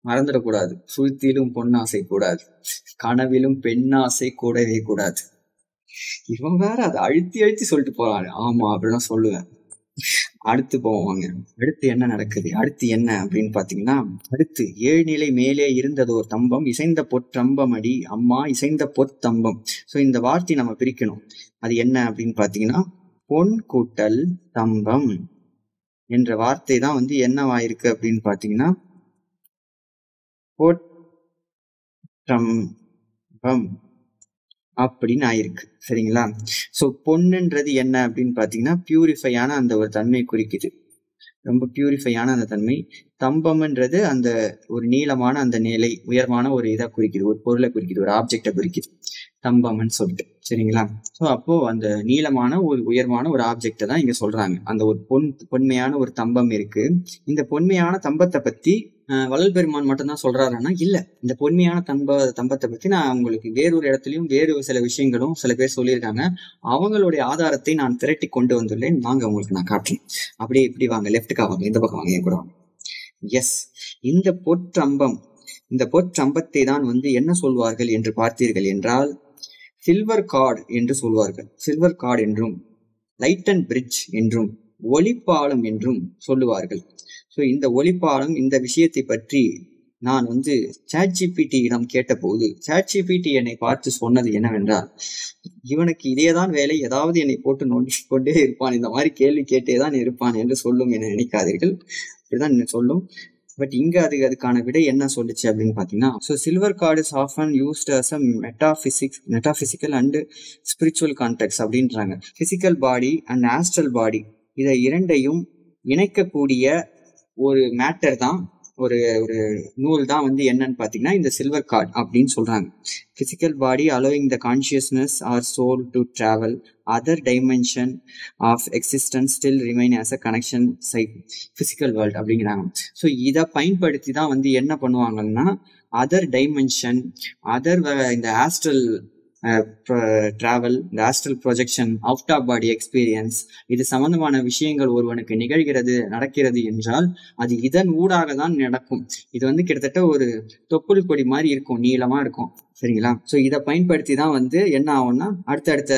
மறந்துடக்கூடாது. சுளுத்திலும் பொன்னாசை கூடாது, கனவிலும் பெண்ணாசை கூடவே கூடாது. இவன் வேற அதை அழுத்தி சொல்லிட்டு போறாரு. ஆமா அப்படிலாம் சொல்லுவேன். அடுத்து போவாங்க. அடுத்து என்ன நடக்குது? அடுத்து என்ன அப்படின்னு பாத்தீங்கன்னா, அடுத்து 7 நிலை மேலே இருந்ததோர் தம்பம் இசைந்த பொற்றம்பம் அடி அம்மா இசைந்த பொற்தம்பம். சோ இந்த வார்த்தை நம்ம பிரிக்கணும். அது என்ன அப்படின்னு பாத்தீங்கன்னா, பொன் கூட்டல் தம்பம் என்ற வார்த்தை தான் என்னவாயிருக்கு அப்படின்னு பாத்தீங்கன்னா பொற்றம்பம் அப்படின்னு ஆயிருக்கு. சரிங்களா? சோ பொண்ணுன்றது என்ன அப்படின்னு பாத்தீங்கன்னா பியூரிஃபையான அந்த ஒரு தன்மை குறிக்குது, ரொம்ப பியூரிஃபையான அந்த தன்மை. தம்பம்ன்றது அந்த ஒரு நீளமான அந்த நிலை, உயர்வான ஒரு இதை குறிக்குது, ஒரு பொருளை குறிக்குது, ஒரு ஆப்ஜெக்டை குறிக்குது தம்பம்னு சொல்லிட்டு. சரிங்களா? சோ அப்போ அந்த நீளமான ஒரு உயர்வான ஒரு ஆப்ஜெக்டை தான் இங்க சொல்றாங்க. அந்த ஒரு பொன்மையான ஒரு தம்பம் இருக்கு. இந்த பொன்மையான தம்பத்தை பத்தி வள்ளல் பெருமான் மட்டும்தான் சொல்றாருன்னா இல்ல, இந்த பொன்மையான தம்பத்தை பத்தி நான் உங்களுக்கு வேறொரு இடத்துலயும் வேறு சில விஷயங்களும் சில பேர் சொல்லியிருக்காங்க. அவங்களுடைய ஆதாரத்தை நான் திரட்டி கொண்டு வந்துள்ளேன், வாங்க உங்களுக்கு நான் காட்டுறேன். அப்படியே இப்படி வாங்க, லெப்டுக்கா வாங்க, இந்த பக்கம் வாங்க, என் கூட வாங்க. எஸ், இந்த பொற்றம்பத்தை தான் என்ன சொல்வார்கள் என்று பார்த்தீர்கள் என்றால் சில்வர் கார்டு என்று சொல்வார்கள். சில்வர் கார்டு என்றும் லைட் அண்ட் பிரிட்ஜ் என்றும் ஒளிப்பாலம் என்றும் சொல்லுவார்கள். ஸோ இந்த ஒளிப்பாலம் இந்த விஷயத்தை பற்றி நான் ChatGPT-யிடம் கேட்டபோது ChatGPT என்னை பார்த்து சொன்னது என்னவென்றால், இவனுக்கு இதேதான் வேலை, ஏதாவது என்னை போட்டு நோண்டி கொண்டே இருப்பான், இந்த மாதிரி கேள்வி கேட்டேதான் இருப்பான் என்று சொல்லும் என நினைக்காதீர்கள். இப்படிதான் சொல்லும். பட் இங்க அதுக்கான விடை என்ன சொல்லுச்சு அப்படின்னு பாத்தீங்கன்னா, so silver cord is often used as a metaphysical and spiritual contexts அப்படின்றாங்க. Physical body and astral body இதை இரண்டையும் இணைக்கக்கூடிய ஒரு மேட்டர் தான், ஒரு நூல் தான் என்னன்னு பாத்தீங்கன்னா இந்த சில்வர் கார்டு அப்படின்னு சொல்றாங்க. Physical body allowing the consciousness or soul to travel other dimension of existence still remain as a connection side physical world அப்படிங்கிறாங்க. ஸோ இதை பயன்படுத்தி தான் என்ன பண்ணுவாங்கன்னா அதர் டைமென்ஷன், இந்த ஆஸ்ட்ரல் டிராவல், இந்த astral projection, out of body experience, இது சம்பந்தமான விஷயங்கள் ஒருவனுக்கு நடக்கிறது என்றால் அது இதன் ஊடாக தான் நடக்கும். இது கிட்டத்தட்ட ஒரு தொப்புள் கொடி மாதிரி இருக்கும், நீளமா இருக்கும். சரிங்களா? ஸோ இதை பயன்படுத்தி தான் என்ன ஆகும்னா அடுத்தடுத்த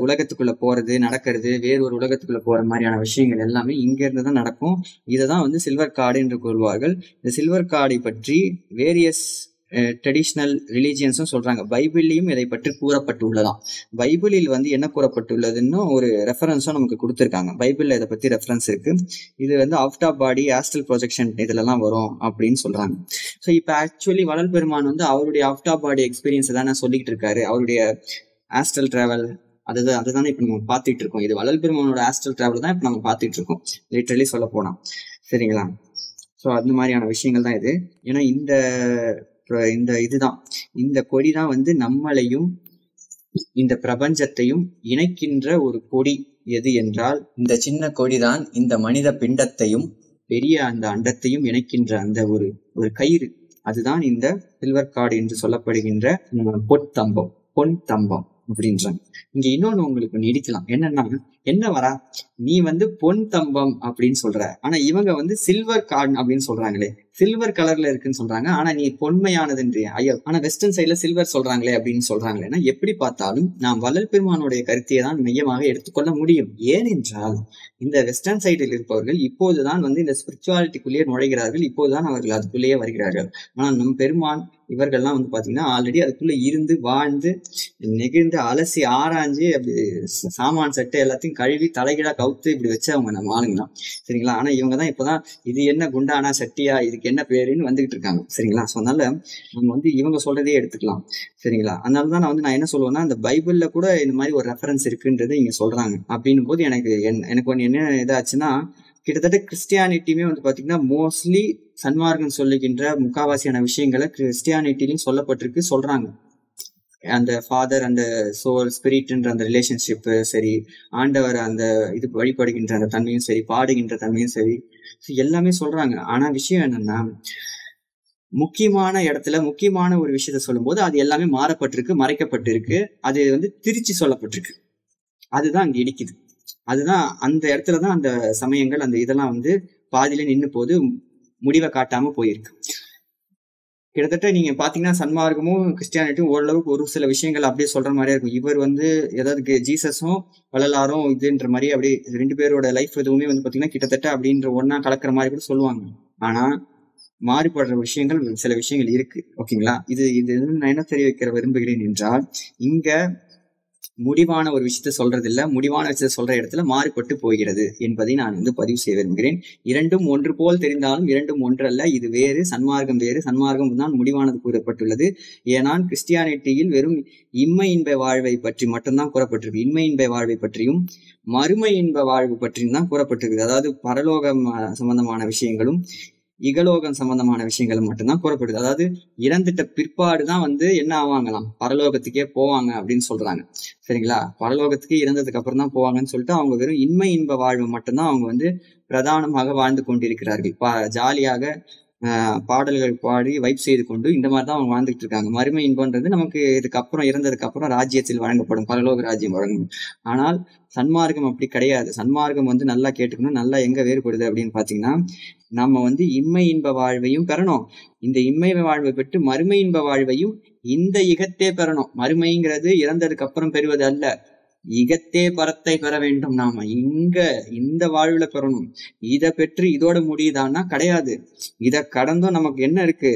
உலகத்துக்குள்ள போறது, நடக்கிறது, வேறொரு உலகத்துக்குள்ள போற மாதிரியான விஷயங்கள் எல்லாமே இங்க இருந்து தான் நடக்கும். இதை தான் சில்வர் கார்டு என்று கூறுவார்கள். இந்த சில்வர் கார்டை பற்றி வேரியஸ் ட்ரெடிஷ்னல் ரிலீஜியன்ஸும் சொல்றாங்க. பைபிள்லையும் இதை பற்றி கூறப்பட்டுள்ளதாம். பைபிளில் என்ன கூறப்பட்டுள்ளதுன்னு ஒரு ரெஃபரன்ஸும் நமக்கு கொடுத்துருக்காங்க. பைபிள்ல இதை பத்தி ரெஃபரன்ஸ் இருக்கு. இது out of body astral projection இதுலலாம் வரும் அப்படின்னு சொல்றாங்க. ஸோ இப்போ ஆக்சுவலி வள்ளல் பெருமான் அவருடைய அவுட் ஆஃப் பாடி எக்ஸ்பீரியன்ஸ் தானே சொல்லிக்கிட்டு இருக்காரு. அவருடைய ஆஸ்ட்ரல் டிராவல் அதுதானே இப்ப நம்ம பார்த்துட்டு இருக்கோம். இது வள்ளல் பெருமானோட ஆஸ்ட்ரல் டிராவல் தான் இப்ப நம்ம பார்த்துட்டு இருக்கோம், லிட்டரலி சொல்ல போனா. சரிங்களா? ஸோ அந்த மாதிரியான விஷயங்கள் தான் இது. ஏன்னா இந்த இந்த இதுதான், இந்த கொடிதான் வந்து நம்மளையும் இந்த பிரபஞ்சத்தையும் இணைக்கின்ற ஒரு கொடி. எது என்றால் இந்த சின்ன கொடிதான் இந்த மனித பிண்டத்தையும் பெரிய அந்த அண்டத்தையும் இணைக்கின்ற அந்த ஒரு ஒரு கயிறு. அதுதான் இந்த சில்வர் கார்டு என்று சொல்லப்படுகின்ற பொன் தம்பம் அப்படின்றாங்க. இங்க இன்னொன்னு உங்களுக்கு நீடிக்கலாம். என்னன்னா, என்ன வரா, நீ வந்து பொன் தம்பம் அப்படின்னு சொல்ற, ஆனா இவங்க வந்து சில்வர் கார்டு அப்படின்னு சொல்றாங்களே, சில்வர் கலர்ல இருக்குன்னு சொல்றாங்க, ஆனா நீ பொன்மையானதுன்றிய. ஐயோ, ஆனா வெஸ்டர்ன் சைட்ல சில்வர் சொல்றாங்களே அப்படின்னு சொல்றாங்களேன்னா, எப்படி பார்த்தாலும் நாம் வள்ளல் பெருமானுடைய கருத்தையை தான் மையமாக எடுத்துக்கொள்ள முடியும். ஏனென்றால் இந்த வெஸ்டர்ன் சைடில் இருப்பவர்கள் இப்போதுதான் வந்து இந்த ஸ்பிரிச்சுவாலிட்டிக்குள்ளேயே நுழைகிறார்கள், இப்போதுதான் அவர்கள் அதுக்குள்ளேயே வருகிறார்கள். ஆனால் நம் பெருமான் இவர்கள்லாம் வந்து பாத்தீங்கன்னா ஆல்ரெடி அதுக்குள்ள இருந்து வாழ்ந்து நெகிழ்ந்து அலசி ஆராய்ஞ்சு அப்படி சாமான் சட்டை எல்லாத்தையும் கழுவி தலைகீழா கவுத்து இப்படி வச்சு அவங்க நம்ம ஆளுங்களாம். சரிங்களா? ஆனா இவங்கதான் இப்பதான் இது என்ன குண்டானா சட்டியா, இதுக்கு என்ன பேருன்னு வந்துகிட்டு இருக்காங்க. சரிங்களா? ஸோ அதனால நம்ம வந்து இவங்க சொல்றதே எடுத்துக்கலாம். சரிங்களா? அதனாலதான் நான் என்ன சொல்லுவேன்னா, இந்த பைபிள்ல கூட இந்த மாதிரி ஒரு ரெஃபரன்ஸ் இருக்குன்றது இங்க சொல்றாங்க. அப்படின்னும் போது எனக்கு ஒன்று என்ன இதாச்சுன்னா, கிட்டத்தட்ட கிறிஸ்டியானிட்டியுமே வந்து பாத்தீங்கன்னா மோஸ்ட்லி சன்மார்க்கம் சொல்லுகின்ற முக்காவாசியான விஷயங்களை கிறிஸ்டியானிட்டிலையும் சொல்லப்பட்டிருக்கு, சொல்றாங்க. அந்த ஃபாதர் அந்த சோல் ஸ்பிரிட்ன்ற அந்த ரிலேஷன்ஷிப்பு சரி, ஆண்டவர் அந்த இது வழிபடுகின்ற அந்த தன்மையும் சரி, பாடுகின்ற தன்மையும் சரி, எல்லாமே சொல்றாங்க. ஆனா விஷயம் என்னன்னா, முக்கியமான இடத்துல முக்கியமான ஒரு விஷயத்த சொல்லும் போது அது எல்லாமே மாறப்பட்டிருக்கு, மறைக்கப்பட்டிருக்கு, அது வந்து திருச்சி சொல்லப்பட்டிருக்கு. அதுதான் அங்க இடிக்குது. அதுதான் அந்த இடத்துலதான் அந்த சமயங்கள் அந்த இதெல்லாம் வந்து பாதியில நின்று போது முடிவை காட்டாம போயிருக்கு. கிட்டத்தட்ட நீங்க பாத்தீங்கன்னா சன்மார்க்கமும் கிறிஸ்டியானிட்டியும் ஓரளவுக்கு ஒரு சில விஷயங்கள் அப்படியே சொல்ற மாதிரியே இருக்கும். இவர் வந்து ஏதாவது ஜீசஸும் வள்ளலாரும் இதுன்ற மாதிரி அப்படியே ரெண்டு பேரோட லைஃப் எதுவுமே வந்து பாத்தீங்கன்னா கிட்டத்தட்ட அப்படின்ற ஒன்னா கலக்கிற மாதிரி கூட சொல்லுவாங்க. ஆனா மாறுபடுற விஷயங்கள் சில விஷயங்கள் இருக்கு. ஓகேங்களா? இது நான் என்ன தெரிய வைக்கிற விரும்புகிறேன் என்றால், இங்க முடிவான ஒரு விஷயத்த சொல்றது இல்ல, முடிவான விஷயத்த சொல்ற இடத்துல மாறுபட்டு போகிறது என்பதை நான் வந்து பதிவு செய்ய விரும்புகிறேன். இரண்டும் ஒன்று போல் தெரிந்தாலும் இரண்டும் ஒன்று அல்ல. இது வேறு, சன்மார்க்கம் வேறு. சன்மார்க்கம் தான் முடிவானது கூறப்பட்டுள்ளது. ஏனால் கிறிஸ்டியானிட்டியில் வெறும் இன்மை இன்ப வாழ்வை பற்றி மட்டும்தான் கூறப்பட்டிருக்கு. இன்மை இன்ப வாழ்வை பற்றியும் மறுமை இன்ப வாழ்வு பற்றியும் தான் கூறப்பட்டிருக்கு. அதாவது பரலோகம் சம்பந்தமான விஷயங்களும் இகலோகம் சம்பந்தமான விஷயங்கள் மட்டும்தான் கூறப்படுது. அதாவது இறந்துட்ட பிற்பாடுதான் வந்து என்ன ஆவாங்களாம், பரலோகத்துக்கே போவாங்க அப்படின்னு சொல்றாங்க. சரிங்களா? பரலோகத்துக்கே இறந்ததுக்கு அப்புறம் தான் போவாங்கன்னு சொல்லிட்டு அவங்க வெறும் இன்மை இன்ப வாழ்வு மட்டும்தான் அவங்க வந்து பிரதானமாக வாழ்ந்து கொண்டிருக்கிறார்கள். ஜாலியாக பாடல்கள் பாடி வைப் செய்து கொண்டு இந்த மாதிரிதான் அவங்க வாழ்ந்துட்டு இருக்காங்க. மறுமை இன்பன்றது நமக்கு இதுக்கப்புறம் இறந்ததுக்கு அப்புறம் ராஜ்யத்தில் வழங்கப்படும், பரலோக ராஜ்யம் வழங்கும். ஆனால் சன்மார்க்கம் அப்படி கிடையாது. சன்மார்க்கம் வந்து நல்லா கேட்டுக்கணும். நல்லா எங்க வேறுபடுது அப்படின்னு பாத்தீங்கன்னா, நம்ம வந்து இன்மை இன்ப வாழ்வையும் பெறணும், இந்த இன்மை வாழ்வை பெற்று மறுமை இன்ப வாழ்வையும் இந்த இகத்தே பெறணும். மறுமைங்கிறது இறந்ததுக்கு அப்புறம் பெறுவது அல்ல, இகத்தே பரத்தை பெற வேண்டும். நாம இங்க இந்த வாழ்வுல பெறணும். இதை பெற்று இதோட முடியுதான்னா கிடையாது. இதை கடந்தும் நமக்கு என்ன இருக்கு,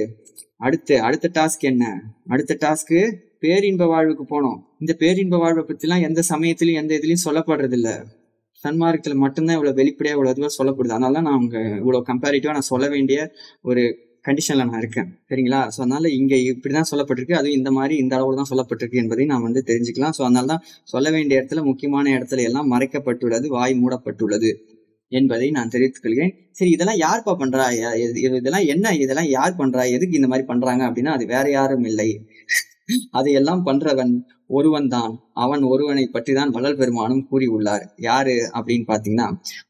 அடுத்த டாஸ்க் என்ன, அடுத்த டாஸ்க்கு பேரின்ப வாழ்வுக்கு போனோம். இந்த பேரின்ப வாழ்வை பத்தி எல்லாம் எந்த சமயத்திலயும் எந்த இதுலயும் சொல்லப்படுறது இல்ல. சன்மார்க்கத்துல மட்டும்தான் இவ்வளவு வெளிப்படையா இவ்வளவு இதுவா சொல்லப்படுது. அதனாலதான் நான் அவங்க இவ்வளவு கம்பேரிட்டிவா நான் சொல்ல வேண்டிய ஒரு கண்டிஷன்ல நான் இருக்கேன். சரிங்களா? ஸோ அதனால இங்க இப்படிதான் சொல்லப்பட்டிருக்கு, அதுவும் இந்த மாதிரி இந்த அளவுல தான் சொல்லப்பட்டிருக்கு என்பதை நான் வந்து தெரிஞ்சுக்கலாம். ஸோ அதனாலதான் சொல்ல வேண்டிய இடத்துல முக்கியமான இடத்துல எல்லாம் மறைக்கப்பட்டுள்ளது, வாய் மூடப்பட்டுள்ளது என்பதை நான் தெரிவித்துக் கொள்கிறேன். சரி, இதெல்லாம் யார்ப்பா பண்றா, இதெல்லாம் என்ன, இதெல்லாம் யார் பண்றா, எதுக்கு இந்த மாதிரி பண்றாங்க அப்படின்னா, அது வேற யாரும் இல்லை, அதையெல்லாம் பண்றவன் ஒருவன் தான். அவன் ஒருவனை பற்றி தான் வள்ளல் பெருமானும் கூறியுள்ளார். யாரு அப்படின்னு பாத்தீங்கன்னா,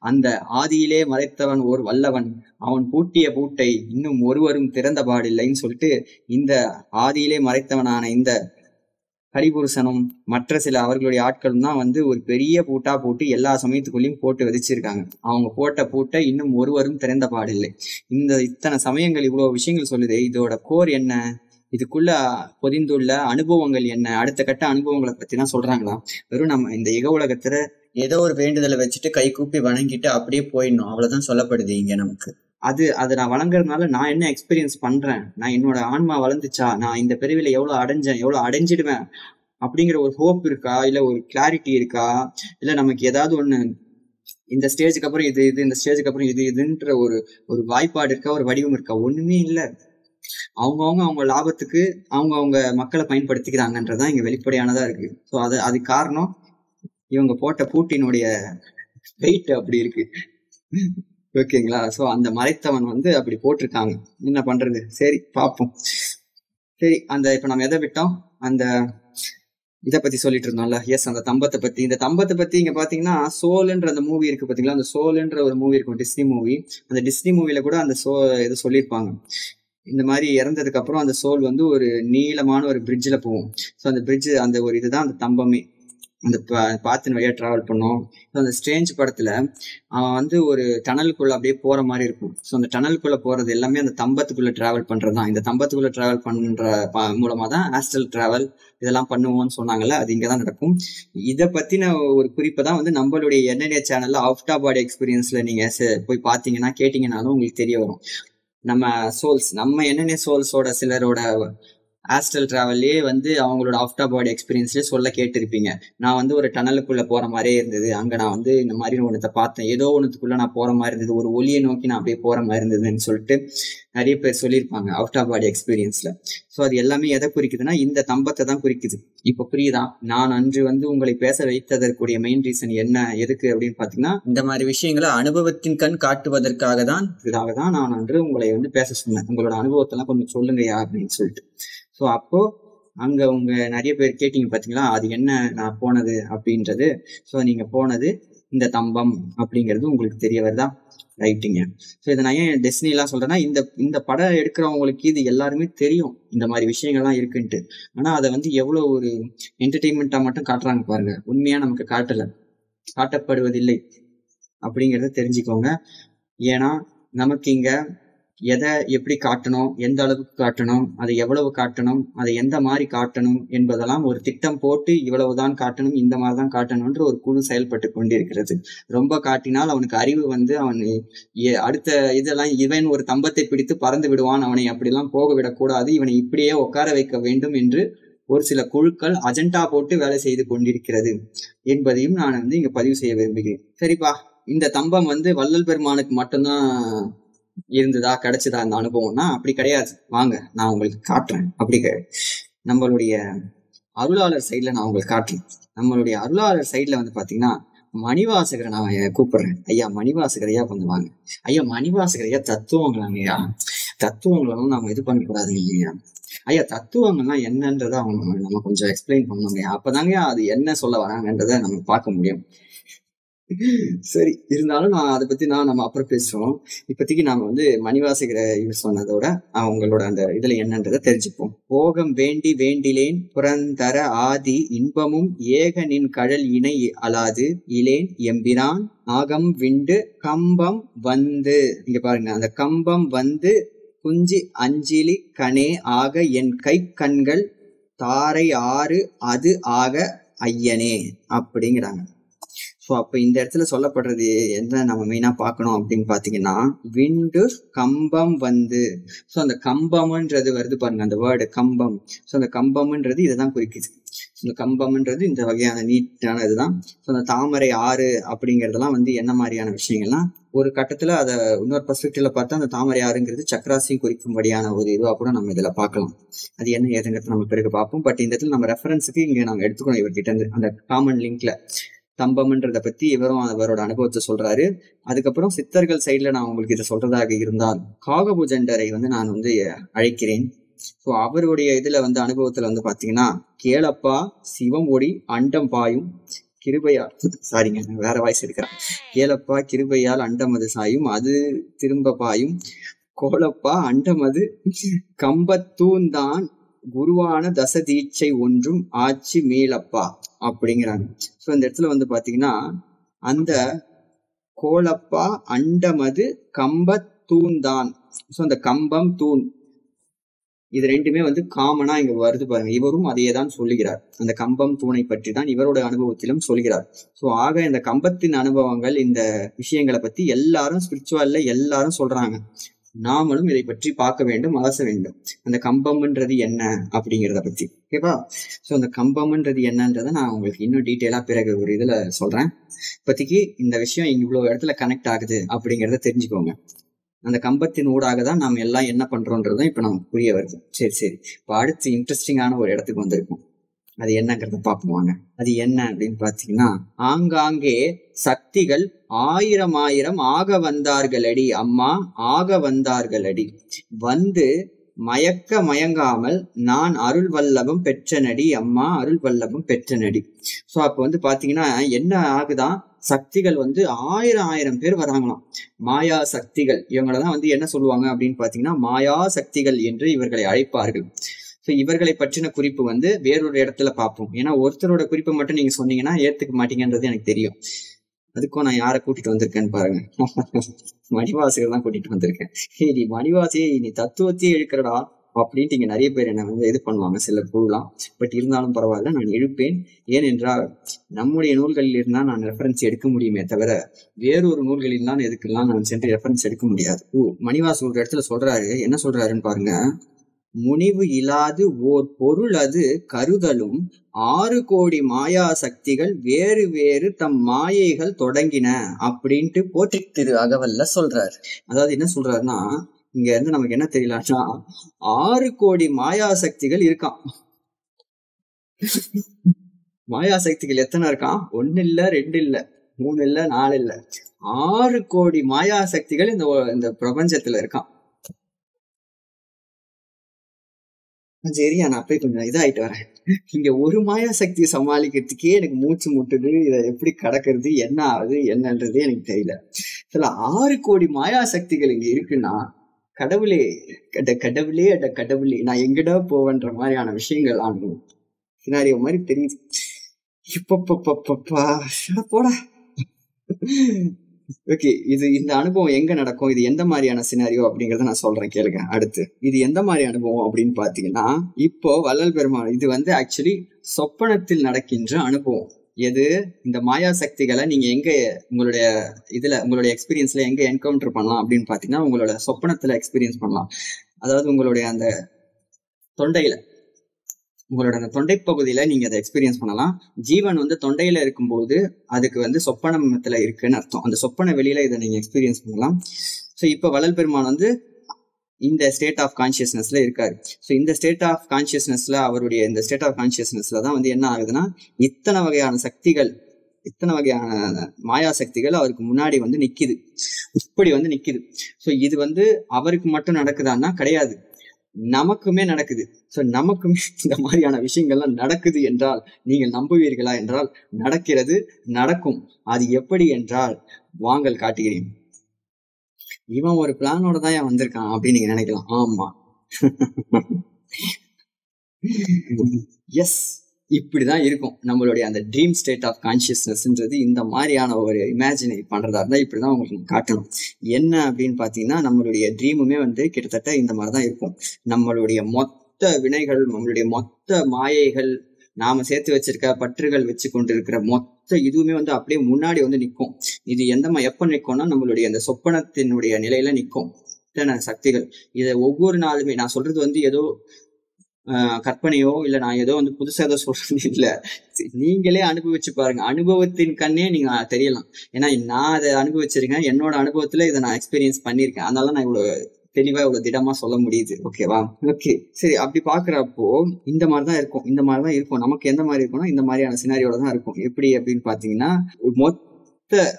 அந்த ஆதியிலே மறைத்தவன் ஒரு வல்லவன், அவன் பூட்டிய பூட்டை இன்னும் ஒருவரும் திறந்த பாடில்லைன்னு சொல்லிட்டு, இந்த ஆதியிலே மறைத்தவனான இந்த கலிபுருஷனும் மற்ற சில அவர்களுடைய ஆட்களும் தான் வந்து ஒரு பெரிய பூட்டா போட்டு எல்லா சமயத்துக்குள்ளேயும் போட்டு விதிச்சிருக்காங்க. அவங்க போட்ட பூட்டை இன்னும் ஒருவரும் திறந்த பாடில்லை. இத்தனை சமயங்கள் இவ்வளவு விஷயங்கள் சொல்லுது. இதோட கோர் என்ன, இதுக்குள்ள பொதிந்துள்ள அனுபவங்கள் என்ன, அடுத்த கட்ட அனுபவங்களை பத்தி தான் சொல்றாங்களா? வெறும் நம்ம இந்த இக உலகத்துல ஏதோ ஒரு வேண்டுதலை வச்சுட்டு கை கூப்பி வணங்கிட்டு அப்படியே போயிடணும், அவ்வளவுதான் சொல்லப்படுது இங்க நமக்கு. அது நான் வழங்குறதுனால நான் என்ன எக்ஸ்பீரியன்ஸ் பண்றேன், நான் என்னோட ஆன்மா வளர்ந்துச்சா, நான் இந்த பிரிவில எவ்வளவு அடைஞ்சேன், எவ்வளவு அடைஞ்சிடுவேன் அப்படிங்கிற ஒரு ஹோப் இருக்கா, இல்ல ஒரு கிளாரிட்டி இருக்கா, இல்ல நமக்கு ஏதாவது ஒண்ணு இந்த ஸ்டேஜுக்கு அப்புறம் இது இந்த ஸ்டேஜுக்கு அப்புறம் இதுன்ற ஒரு வாய்ப்பாடு இருக்கா, ஒரு வடிவம் இருக்கா? ஒண்ணுமே இல்ல. அவங்க லாபத்துக்கு அவங்க மக்களை பயன்படுத்திக்கிறாங்கன்றதான் இங்க வெளிப்படையானதா இருக்கு. ஸோ அது காரணம் இவங்க போட்ட பூட்டினுடைய வெயிட் அப்படி இருக்கு. ஓகேங்களா? ஸோ அந்த மறைத்தவன் வந்து அப்படி போட்டிருக்காங்க. என்ன பண்றது? சரி, பார்ப்போம். சரி, அந்த இப்ப நம்ம எதை விட்டோம், அந்த இதை பத்தி சொல்லிட்டு இருந்தோம்ல. எஸ், அந்த தம்பத்தை பத்தி. இந்த தம்பத்தை பத்தி இங்க பாத்தீங்கன்னா சோல்ன்ற அந்த மூவி இருக்கு பாத்தீங்களா, அந்த சோல்ன்ற ஒரு மூவி இருக்கும், டிஸ்னி மூவி. அந்த டிஸ்னி மூவில கூட அந்த இது சொல்லியிருப்பாங்க. இந்த மாதிரி இறந்ததுக்கு அப்புறம் அந்த சோல் வந்து ஒரு நீளமான ஒரு பிரிட்ஜில் போகும். ஸோ அந்த பிரிட்ஜ், அந்த ஒரு இதுதான் அந்த தம்பமே, அந்த பாத்தின் வழியா டிராவல் பண்ணும். அந்த ஸ்ட்ரேஞ்ச் படத்துல அவன் வந்து ஒரு டனலுக்குள்ள அப்படியே போற மாதிரி இருக்கும். ஸோ அந்த டனலுக்குள்ள போறது எல்லாமே அந்த தம்பத்துக்குள்ள டிராவல் பண்றதுதான். இந்த தம்பத்துக்குள்ள டிராவல் பண்ற மூலமா தான் ஆஸ்ட்ரல் டிராவல் இதெல்லாம் பண்ணுவோம்னு சொன்னாங்கல்ல, அது இங்கதான் நடக்கும். இதை பத்தின ஒரு குறிப்பை தான் வந்து நம்மளுடைய என்என்ஏ சேனல்ல அவுட் ஆஃப் பாடி எக்ஸ்பீரியன்ஸ்ல நீங்க போய் பாத்தீங்கன்னா கேட்டீங்கன்னாலும் உங்களுக்கு தெரிய வரும். நம்ம சோல்ஸ், நம்ம என்னென்ன சோல்ஸோட சிலரோட ஆஸ்ட்ரல் டிராவல்லே வந்து அவங்களோட ஆஃப்டர் பாடி எக்ஸ்பீரியன்ஸ்லேயே சொல்ல கேட்டிருப்பீங்க. நான் வந்து ஒரு டனலுக்குள்ள போற மாதிரியே இருந்தது, அங்க நான் வந்து இந்த மாதிரி ஒன்றத்தை பார்த்தேன், ஏதோ ஒன்றுத்துக்குள்ள நான் போற மாதிரி இருந்தது, ஒரு ஒளியை நோக்கி நான் அப்படியே போற மாதிரி இருந்ததுன்னு சொல்லிட்டு நிறைய பேர் சொல்லியிருப்பாங்க ஆஃப்டர் பாடி எக்ஸ்பீரியன்ஸ்ல. ஸோ அது எல்லாமே எதை குறிக்குதுன்னா இந்த தம்பத்தை தான் குறிக்குது. இப்போ புரியுதா, நான் அன்று வந்து உங்களை பேச வைத்ததற்குரிய மெயின் ரீசன் என்ன, எதுக்கு அப்படின்னு பாத்தீங்கன்னா, இந்த மாதிரி விஷயங்களை அனுபவத்தின் கண் காட்டுவதற்காக தான் நான் அன்று உங்களை வந்து பேச சொன்னேன். உங்களோட அனுபவத்தெல்லாம் கொஞ்சம் சொல்லுங்கயா அப்படின்னு சொல்லிட்டு. ஸோ அப்போ அங்க உங்க நிறைய பேர் கேட்டீங்க பாத்தீங்களா, அது என்ன நான் போனது அப்படின்றது. ஸோ நீங்க போனது இந்த தம்பம் அப்படிங்கிறது உங்களுக்கு தெரிய வருதா? ரைட்டுங்க. ஸோ இதை நான் ஏன் டெஸ்னி எல்லாம் சொல்றேன்னா, இந்த படம் எடுக்கிறவங்களுக்கு இது எல்லாருமே தெரியும் இந்த மாதிரி விஷயங்கள்லாம் இருக்குன்ட்டு. ஆனா அதை வந்து எவ்வளவு ஒரு என்டர்டெயின்மெண்டா மட்டும் காட்டுறாங்க பாருங்க, உண்மையா நமக்கு காட்டப்படுவதில்லை அப்படிங்கிறத தெரிஞ்சுக்கோங்க. ஏன்னா நமக்கு இங்க எதை எப்படி காட்டணும், எந்த அளவுக்கு காட்டணும், அதை எவ்வளவு காட்டணும், அதை எந்த மாதிரி காட்டணும் என்பதெல்லாம் ஒரு திட்டம் போட்டு இவ்வளவுதான் காட்டணும், இந்த மாதிரிதான் காட்டணும்ன்ற ஒரு குழு செயல்பட்டு கொண்டிருக்கிறது. ரொம்ப காட்டினால் அவனுக்கு அறிவு வந்து அவன் அடுத்த இதெல்லாம், இவன் ஒரு தம்பத்தை பிடித்து பறந்து விடுவான், அவனை அப்படிலாம் போக விடக்கூடாது, இவனை இப்படியே உட்கார வைக்க வேண்டும் என்று ஒரு சில குழுக்கள் அஜெண்டா போட்டு வேலை செய்து கொண்டிருக்கிறது என்பதையும் நான் வந்து இங்க பதிவு செய்ய விரும்புகிறேன். சரிப்பா, இந்த தம்பம் வந்து வள்ளல் பெருமானுக்கு மட்டும்தான் இருந்ததா, கிடைச்சதா அந்த அனுபவம்னா அப்படி கிடையாது. வாங்க நான் உங்களுக்கு காட்டுறேன். அப்படி நம்மளுடைய அருளாளர் சைட்ல நான் உங்களுக்கு காட்டுறேன். நம்மளுடைய அருளாளர் சைட்ல வந்து பாத்தீங்கன்னா மணிவாசகரை நான் கூப்பிடுறேன். ஐயா மணிவாசகர் ஐயா கொஞ்சம் வாங்க. ஐயா மணிவாசகர் ஐயா தத்துவங்களாங்கய்யா, தத்துவங்களும் நம்ம இது பண்ணக்கூடாது இல்லையா ஐயா, தத்துவங்கள்லாம் என்னன்றதை அவங்க நம்ம கொஞ்சம் எக்ஸ்பிளைன் பண்ணணும். அப்பதாங்க அது என்ன சொல்ல வராங்கன்றதை நம்ம பார்க்க முடியும். சரி, இருந்தாலும் நான் அதை பத்தி நம்ம அப்புறம் பேசுவோம். இப்போதைக்கு நாம வந்து மணிவாசகரை இவர் சொன்னதோட அவங்களோட அந்த இதுல என்னன்றதை தெரிஞ்சுப்போம். போகம் வேண்டி வேண்டிலேன் புறந்தர ஆதி இன்பமும் ஏகனின் கழல் இணை அலாது இலேன் எம்பிரான் ஆகம் விண்டு கம்பம் வந்து. இங்க பாருங்க, அந்த கம்பம் வந்து குஞ்சி அஞ்சிலி கனே ஆக என் கை கண்கள் தாரை ஆறு அது ஆக ஐயனே அப்படிங்கிறாங்க. ஸோ அப்போ இந்த இடத்துல சொல்லப்படுறது என்ன நம்ம மெயினா பார்க்கணும் அப்படின்னு பாத்தீங்கன்னா, விண்டு கம்பம் வந்து. ஸோ அந்த கம்பம்ன்றது வருது பாருங்க, அந்த வேர்டு கம்பம். ஸோ அந்த கம்பம்ன்றது இதைதான் குறிக்குது. இந்த கம்பம்ன்றது இந்த வகையான நீட்டான இதுதான். ஸோ அந்த தாமரை ஆறு அப்படிங்கிறதெல்லாம் வந்து என்ன மாதிரியான விஷயங்கள்லாம் ஒரு கட்டத்துல அதை இன்னொரு பர்ஸ்பெக்டிவ்ல பார்த்தா அந்த தாமரை ஆறுங்கிறது சக்கராசியும் குறிக்கும்படியான ஒரு இதுவா கூட நம்ம இதுல பார்க்கலாம். அது என்ன ஏதுங்கிறது நம்ம பிறகு பார்ப்போம். பட் இந்த இடத்துல நம்ம ரெஃபரன்ஸுக்கு இங்க நம்ம எடுத்துக்கணும் இவர்கிட்ட இருந்து அந்த காமன் லிங்க்ல தம்பம்ன்றதை பத்தி இவரும் அவரோட அனுபவத்தை சொல்றாரு. அதுக்கப்புறம் சித்தர்கள் சைட்ல நான் உங்களுக்கு இதை சொல்றதாக இருந்தால் காகபுஜண்டரை வந்து நான் வந்து அழைக்கிறேன். ஸோ அவருடைய இதுல வந்து அனுபவத்துல வந்து பாத்தீங்கன்னா, கேளப்பா சிவம் ஒடி அண்டம் பாயும் கிருபையால், சாரிங்க வேற வாய்ஸ் இருக்கிறேன், கேளப்பா கிருபையால் அண்டம் அது சாயும் அது திரும்ப பாயும் கோலப்பா அண்டம் அது கம்பத்தூந்தான் குருவான தசதீட்சை ஒன்றும் ஆட்சி மீளப்பா அப்படிங்கிறாங்க. ஸோ இந்த இடத்துல வந்து பாத்தீங்கன்னா, அந்த கோலப்பா அண்டமது கம்பத்தூந்தான். ஸோ அந்த கம்பம் தூண் இது ரெண்டுமே வந்து காமனா இங்க வருது பாருங்க. இவரும் அதையே தான் சொல்லுகிறார். அந்த கம்பம் தூணை பற்றி தான் இவரோட அனுபவத்திலும் சொல்கிறார். ஸோ ஆக இந்த கம்பத்தின் அனுபவங்கள், இந்த விஷயங்களை பத்தி எல்லாரும் ஸ்பிரிச்சுவல்ல எல்லாரும் சொல்றாங்க. நாமளும் இதை பற்றி பார்க்க வேண்டும், அலச வேண்டும். அந்த கம்பம்ன்றது என்ன அப்படிங்கிறத பத்தி. ஓகேவா? ஸோ அந்த கம்பம்ன்றது என்னன்றதை நான் உங்களுக்கு இன்னும் டீட்டெயிலா பிறகு ஒரு இதுல சொல்றேன். இப்போதைக்கு இந்த விஷயம் இவ்வளவு இடத்துல கனெக்ட் ஆகுது அப்படிங்கிறத தெரிஞ்சுக்கோங்க. அந்த கம்பத்தின் ஊடாக தான் நாம் எல்லாம் என்ன பண்றோன்றதும் இப்ப நமக்கு புரிய வருது. சரி, இப்போ அடுத்து இன்ட்ரெஸ்டிங்கான ஒரு இடத்துக்கு வந்திருக்கும். அது என்னங்கிறத பார்ப்போம். அது என்ன அப்படின்னு பாத்தீங்கன்னா, ஆங்காங்கே சக்திகள் ஆயிரம் ஆக வந்தார்களடி அம்மா, ஆக வந்தார்களடி வந்து மயங்காமல் நான் அருள் வல்லபம் பெற்ற நடி அம்மா அருள் வல்லபம் பெற்ற நடி. சோ அப்ப வந்து பாத்தீங்கன்னா என்ன ஆகுதான், சக்திகள் வந்து ஆயிரம் பேர் வராங்களாம். மாயா சக்திகள் இவங்களதான் வந்து என்ன சொல்லுவாங்க அப்படின்னு பாத்தீங்கன்னா மாயா சக்திகள் என்று இவர்களை அழைப்பார்கள். ஸோ இவர்களை பற்றின குறிப்பு வந்து வேறொரு இடத்துல பார்ப்போம். ஏன்னா ஒருத்தரோட குறிப்பை மட்டும் நீங்க சொன்னீங்கன்னா ஏத்துக்க மாட்டீங்கன்றது எனக்கு தெரியும். அதுக்கும் நான் யாரை கூட்டிட்டு வந்திருக்கேன்னு பாருங்க. மணிவாசகர் தான் கூட்டிட்டு வந்திருக்கேன். நீ மணிவாசியை நீ தத்துவத்தையே இழுக்கிறடா அப்படின்ட்டு இங்க நிறைய பேர் என்ன வந்து இது பண்ணுவாங்க, சிலர் கூடலாம். பட் இருந்தாலும் பரவாயில்ல, நான் இழுப்பேன். ஏனென்றால் நம்முடைய நூல்களில் இருந்தா நான் ரெஃபரன்ஸ் எடுக்க முடியுமே தவிர வேறொரு நூல்களில் தான் எதுக்கெல்லாம் நான் சென்று ரெஃபரன்ஸ் எடுக்க முடியாது. மணிவாசகர் ஒரு இடத்துல சொல்றாரு, என்ன சொல்றாருன்னு பாருங்க. முனிவு இலாது ஓர் பொருள் அது கருதலும் 6 கோடி மாயா சக்திகள் வேறு வேறு தம் மாயைகள் தொடங்கின அப்படின்ட்டு போற்றி திரு அகவல்ல சொல்றாரு. அதாவது என்ன சொல்றாருன்னா, இங்க இருந்து நமக்கு என்ன தெரியலன்னா 6 கோடி மாயா சக்திகள் இருக்கான். மாயா சக்திகள் எத்தனை இருக்கான்? 1 இல்ல 2 இல்ல 3 இல்ல 4 இல்ல 6 கோடி மாயா சக்திகள் இந்த பிரபஞ்சத்துல இருக்கான். சரி, நான் போய் கொஞ்சம் இதாயிட்டு வரேன். இங்க ஒரு மாயா சக்தியை சமாளிக்கிறதுக்கே எனக்கு மூச்சு முட்டுது. இதை எப்படி கடக்கிறது, என்ன ஆகுது என்னன்றதே எனக்கு தெரியல. சில 6 கோடி மாயா சக்திகள் இங்க இருக்குன்னா கடவுளே கடவுளே கடவுளே நான் எங்கடா போவேன்ற மாதிரியான விஷயங்கள் ஆகணும் சினாரியோ மாதிரி தெரியுது. இப்பப்பா போடா. ஓகே, இந்த அனுபவம் எங்க நடக்கும், இது எந்த மாதிரியான சினாரியோ அப்படிங்கறத நான் சொல்றேன் கேளுங்க. அடுத்து இது எந்த மாதிரி அனுபவம் அப்படின்னு பாத்தீங்கன்னா, இப்போ வள்ளல் பெருமான் இது வந்து ஆக்சுவலி சொப்பனத்தில் நடக்கின்ற அனுபவம். எது, இந்த மாயா சக்திகளை நீங்க எங்க உங்களுடைய உங்களுடைய எக்ஸ்பீரியன்ஸ்ல எங்க என்கவுண்டர் பண்ணலாம் அப்படின்னு பாத்தீங்கன்னா, உங்களோட சொப்பனத்துல எக்ஸ்பீரியன்ஸ் பண்ணலாம். அதாவது உங்களுடைய அந்த தொண்டையில, உங்களோட அந்த தொண்டை பகுதியில நீங்க அதை எக்ஸ்பீரியன்ஸ் பண்ணலாம். ஜீவன் வந்து தொண்டையில இருக்கும்போது அதுக்கு வந்து சொப்பனத்துல இருக்குன்னு அர்த்தம். அந்த சொப்பன வெளியில இதை நீங்க எக்ஸ்பீரியன்ஸ் பண்ணலாம். ஸோ இப்ப வள்ளல் பெருமான் வந்து இந்த ஸ்டேட் ஆஃப் கான்சியஸ்னஸ்ல இருக்காரு. ஸோ இந்த ஸ்டேட் ஆஃப் கான்சியஸ்னஸ்ல அவருடைய இந்த ஸ்டேட் ஆஃப் கான்சியஸ்னஸ்ல தான் வந்து என்ன ஆகுதுன்னா, இத்தனை வகையான சக்திகள், இத்தனை வகையான மாயா சக்திகள் அவருக்கு முன்னாடி வந்து நிக்குது, இப்படி வந்து நிக்குது. ஸோ இது வந்து அவருக்கு மட்டும் நடக்குதான்னா கிடையாது, நமக்குமே நடக்குது. ஸோ நமக்குமே இந்த மாதிரியான விஷயங்கள்லாம் நடக்குது என்றால் நீங்கள் நம்புவீர்களா என்றால் நடக்கிறது, நடக்கும். அது எப்படி என்றால் வாங்கல் காட்டுகிறேன். இவன் ஒரு பிளானோட தான் ஏன் வந்திருக்கான் அப்படின்னு நீங்க நினைக்கலாம். ஆமா, எஸ், இப்படிதான் இருக்கும் நம்மளுடைய அந்த ட்ரீம் ஸ்டேட் ஆஃப் கான்சியஸ்னஸ்ன்றது. இந்த மாதிரியான ஒரு இமேஜினை பண்றதா இருந்தா இப்படிதான் உங்களுக்கு காட்டணும். என்ன அப்படின்னு பாத்தீங்கன்னா, நம்மளுடைய ட்ரீமுமே வந்து கிட்டத்தட்ட இந்த மாதிரிதான் இருக்கும். நம்மளுடைய மொத்த வினைகள், நம்மளுடைய மொத்த மாயைகள், நாம சேர்த்து வச்சிருக்க பற்றுகள் வச்சு கொண்டிருக்கிற மொத்த இதுவுமே வந்து அப்படியே முன்னாடி வந்து நிற்கும். இது எப்ப நிற்கும்னா, நம்மளுடைய அந்த சொப்பனத்தினுடைய நிலையில நிற்கும் இத்தனை சக்திகள். இதை ஒவ்வொரு நாளுமே நான் சொல்றது வந்து ஏதோ கற்பனையோ இல்ல நான் ஏதோ வந்து புதுசா ஏதோ சொல்றது இல்ல, நீங்களே அனுபவிச்சு பாருங்க. அனுபவத்தின் கண்ணே நீங்க தெரியலாம். ஏன்னா நான் அதை அனுபவிச்சிருக்கேன், என்னோட அனுபவத்துல இதை நான் எக்ஸ்பீரியன்ஸ் பண்ணிருக்கேன். அதனால நான் இவ்வளவு தெளிவா இவ்வளவு திடமா சொல்ல முடியுது. ஓகேவா? ஓகே, சரி. அப்படி பாக்குறப்போ இந்த மாதிரிதான் இருக்கும், இந்த மாதிரிதான் இருக்கும். நமக்கு எந்த மாதிரி இருக்கும்னா இந்த மாதிரியான சினாரியோட தான் இருக்கும். எப்படி அப்படின்னு பாத்தீங்கன்னா,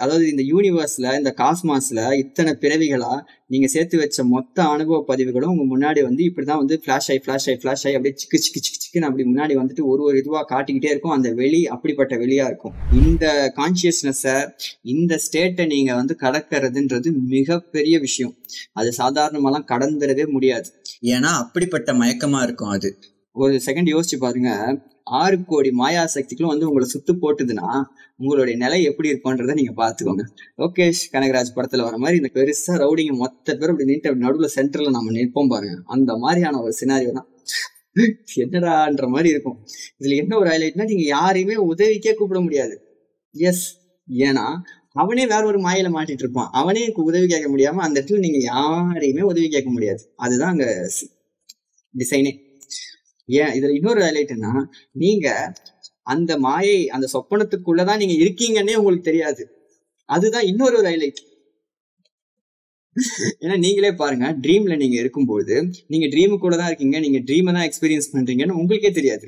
அதாவது இந்த யூனிவர்ஸ்ல, இந்த காஸ்மாஸ்ல இத்தனை பிறவிகளா நீங்க சேர்த்து வச்ச மொத்த அனுபவ பதிவுகளும் உங்க முன்னாடி வந்து இப்படிதான் வந்து பிளாஷ் ஆகி அப்படியே சிக்கு சிக்கு சிக்கு சிக்குன்னு அப்படி முன்னாடி வந்துட்டு ஒரு இதுவா காட்டிக்கிட்டே இருக்கும். அந்த வெளி அப்படிப்பட்ட வெளியா இருக்கும். இந்த கான்சியஸ்னஸ, இந்த ஸ்டேட்டை நீங்க வந்து கடக்கிறதுன்றது மிகப்பெரிய விஷயம். அது சாதாரணமாலாம் கடந்துடவே முடியாது. ஏன்னா அப்படிப்பட்ட மயக்கமா இருக்கும் அது. ஒரு செகண்ட் யோசிச்சு பாருங்க, 6 கோடி மாயா சக்திகளும் வந்து உங்களை சுத்து போட்டுதுன்னா உங்களுடைய நிலை எப்படி இருக்கும்ன்றத நீங்க பாத்துக்கோங்க. லோகேஷ் கனகராஜ் படத்துல வர மாதிரி இந்த பெருசா ரவுடிங்க மொத்த பேரும் அப்படி நீட்டு நடுவுல சென்டர்ல நம்ம நிற்போம் பாருங்க. அந்த மாதிரியான ஒரு சினாரியோ தான். என்னடான்ற மாதிரி இருக்கும். இதுல என்ன ஒரு ஹைலைட்னா, நீங்க யாரையுமே உதவிக்கே கூப்பிட முடியாது. எஸ், ஏன்னா அவனே வேற ஒரு மாயில மாட்டிட்டு இருப்பான். அவனே உதவி கேட்க முடியாம அந்த இடத்துல நீங்க யாரையுமே உதவி கேட்க முடியாது. அதுதான் அங்க டிசைனே. ஏன் இதுல இன்னொரு ஹைலைட்னா, நீங்க அந்த மாயை, அந்த சொப்பனத்துக்குள்ளதான் நீங்க இருக்கீங்கன்னே உங்களுக்கு தெரியாது. அதுதான் இன்னொரு ஹைலைட். ஏன்னா நீங்களே பாருங்க, ட்ரீம்ல நீங்க இருக்கும்போது நீங்க ட்ரீமுக்குள்ளதான் இருக்கீங்க, நீங்க ட்ரீமை தான் எக்ஸ்பீரியன்ஸ் பண்றீங்கன்னு உங்களுக்கே தெரியாது.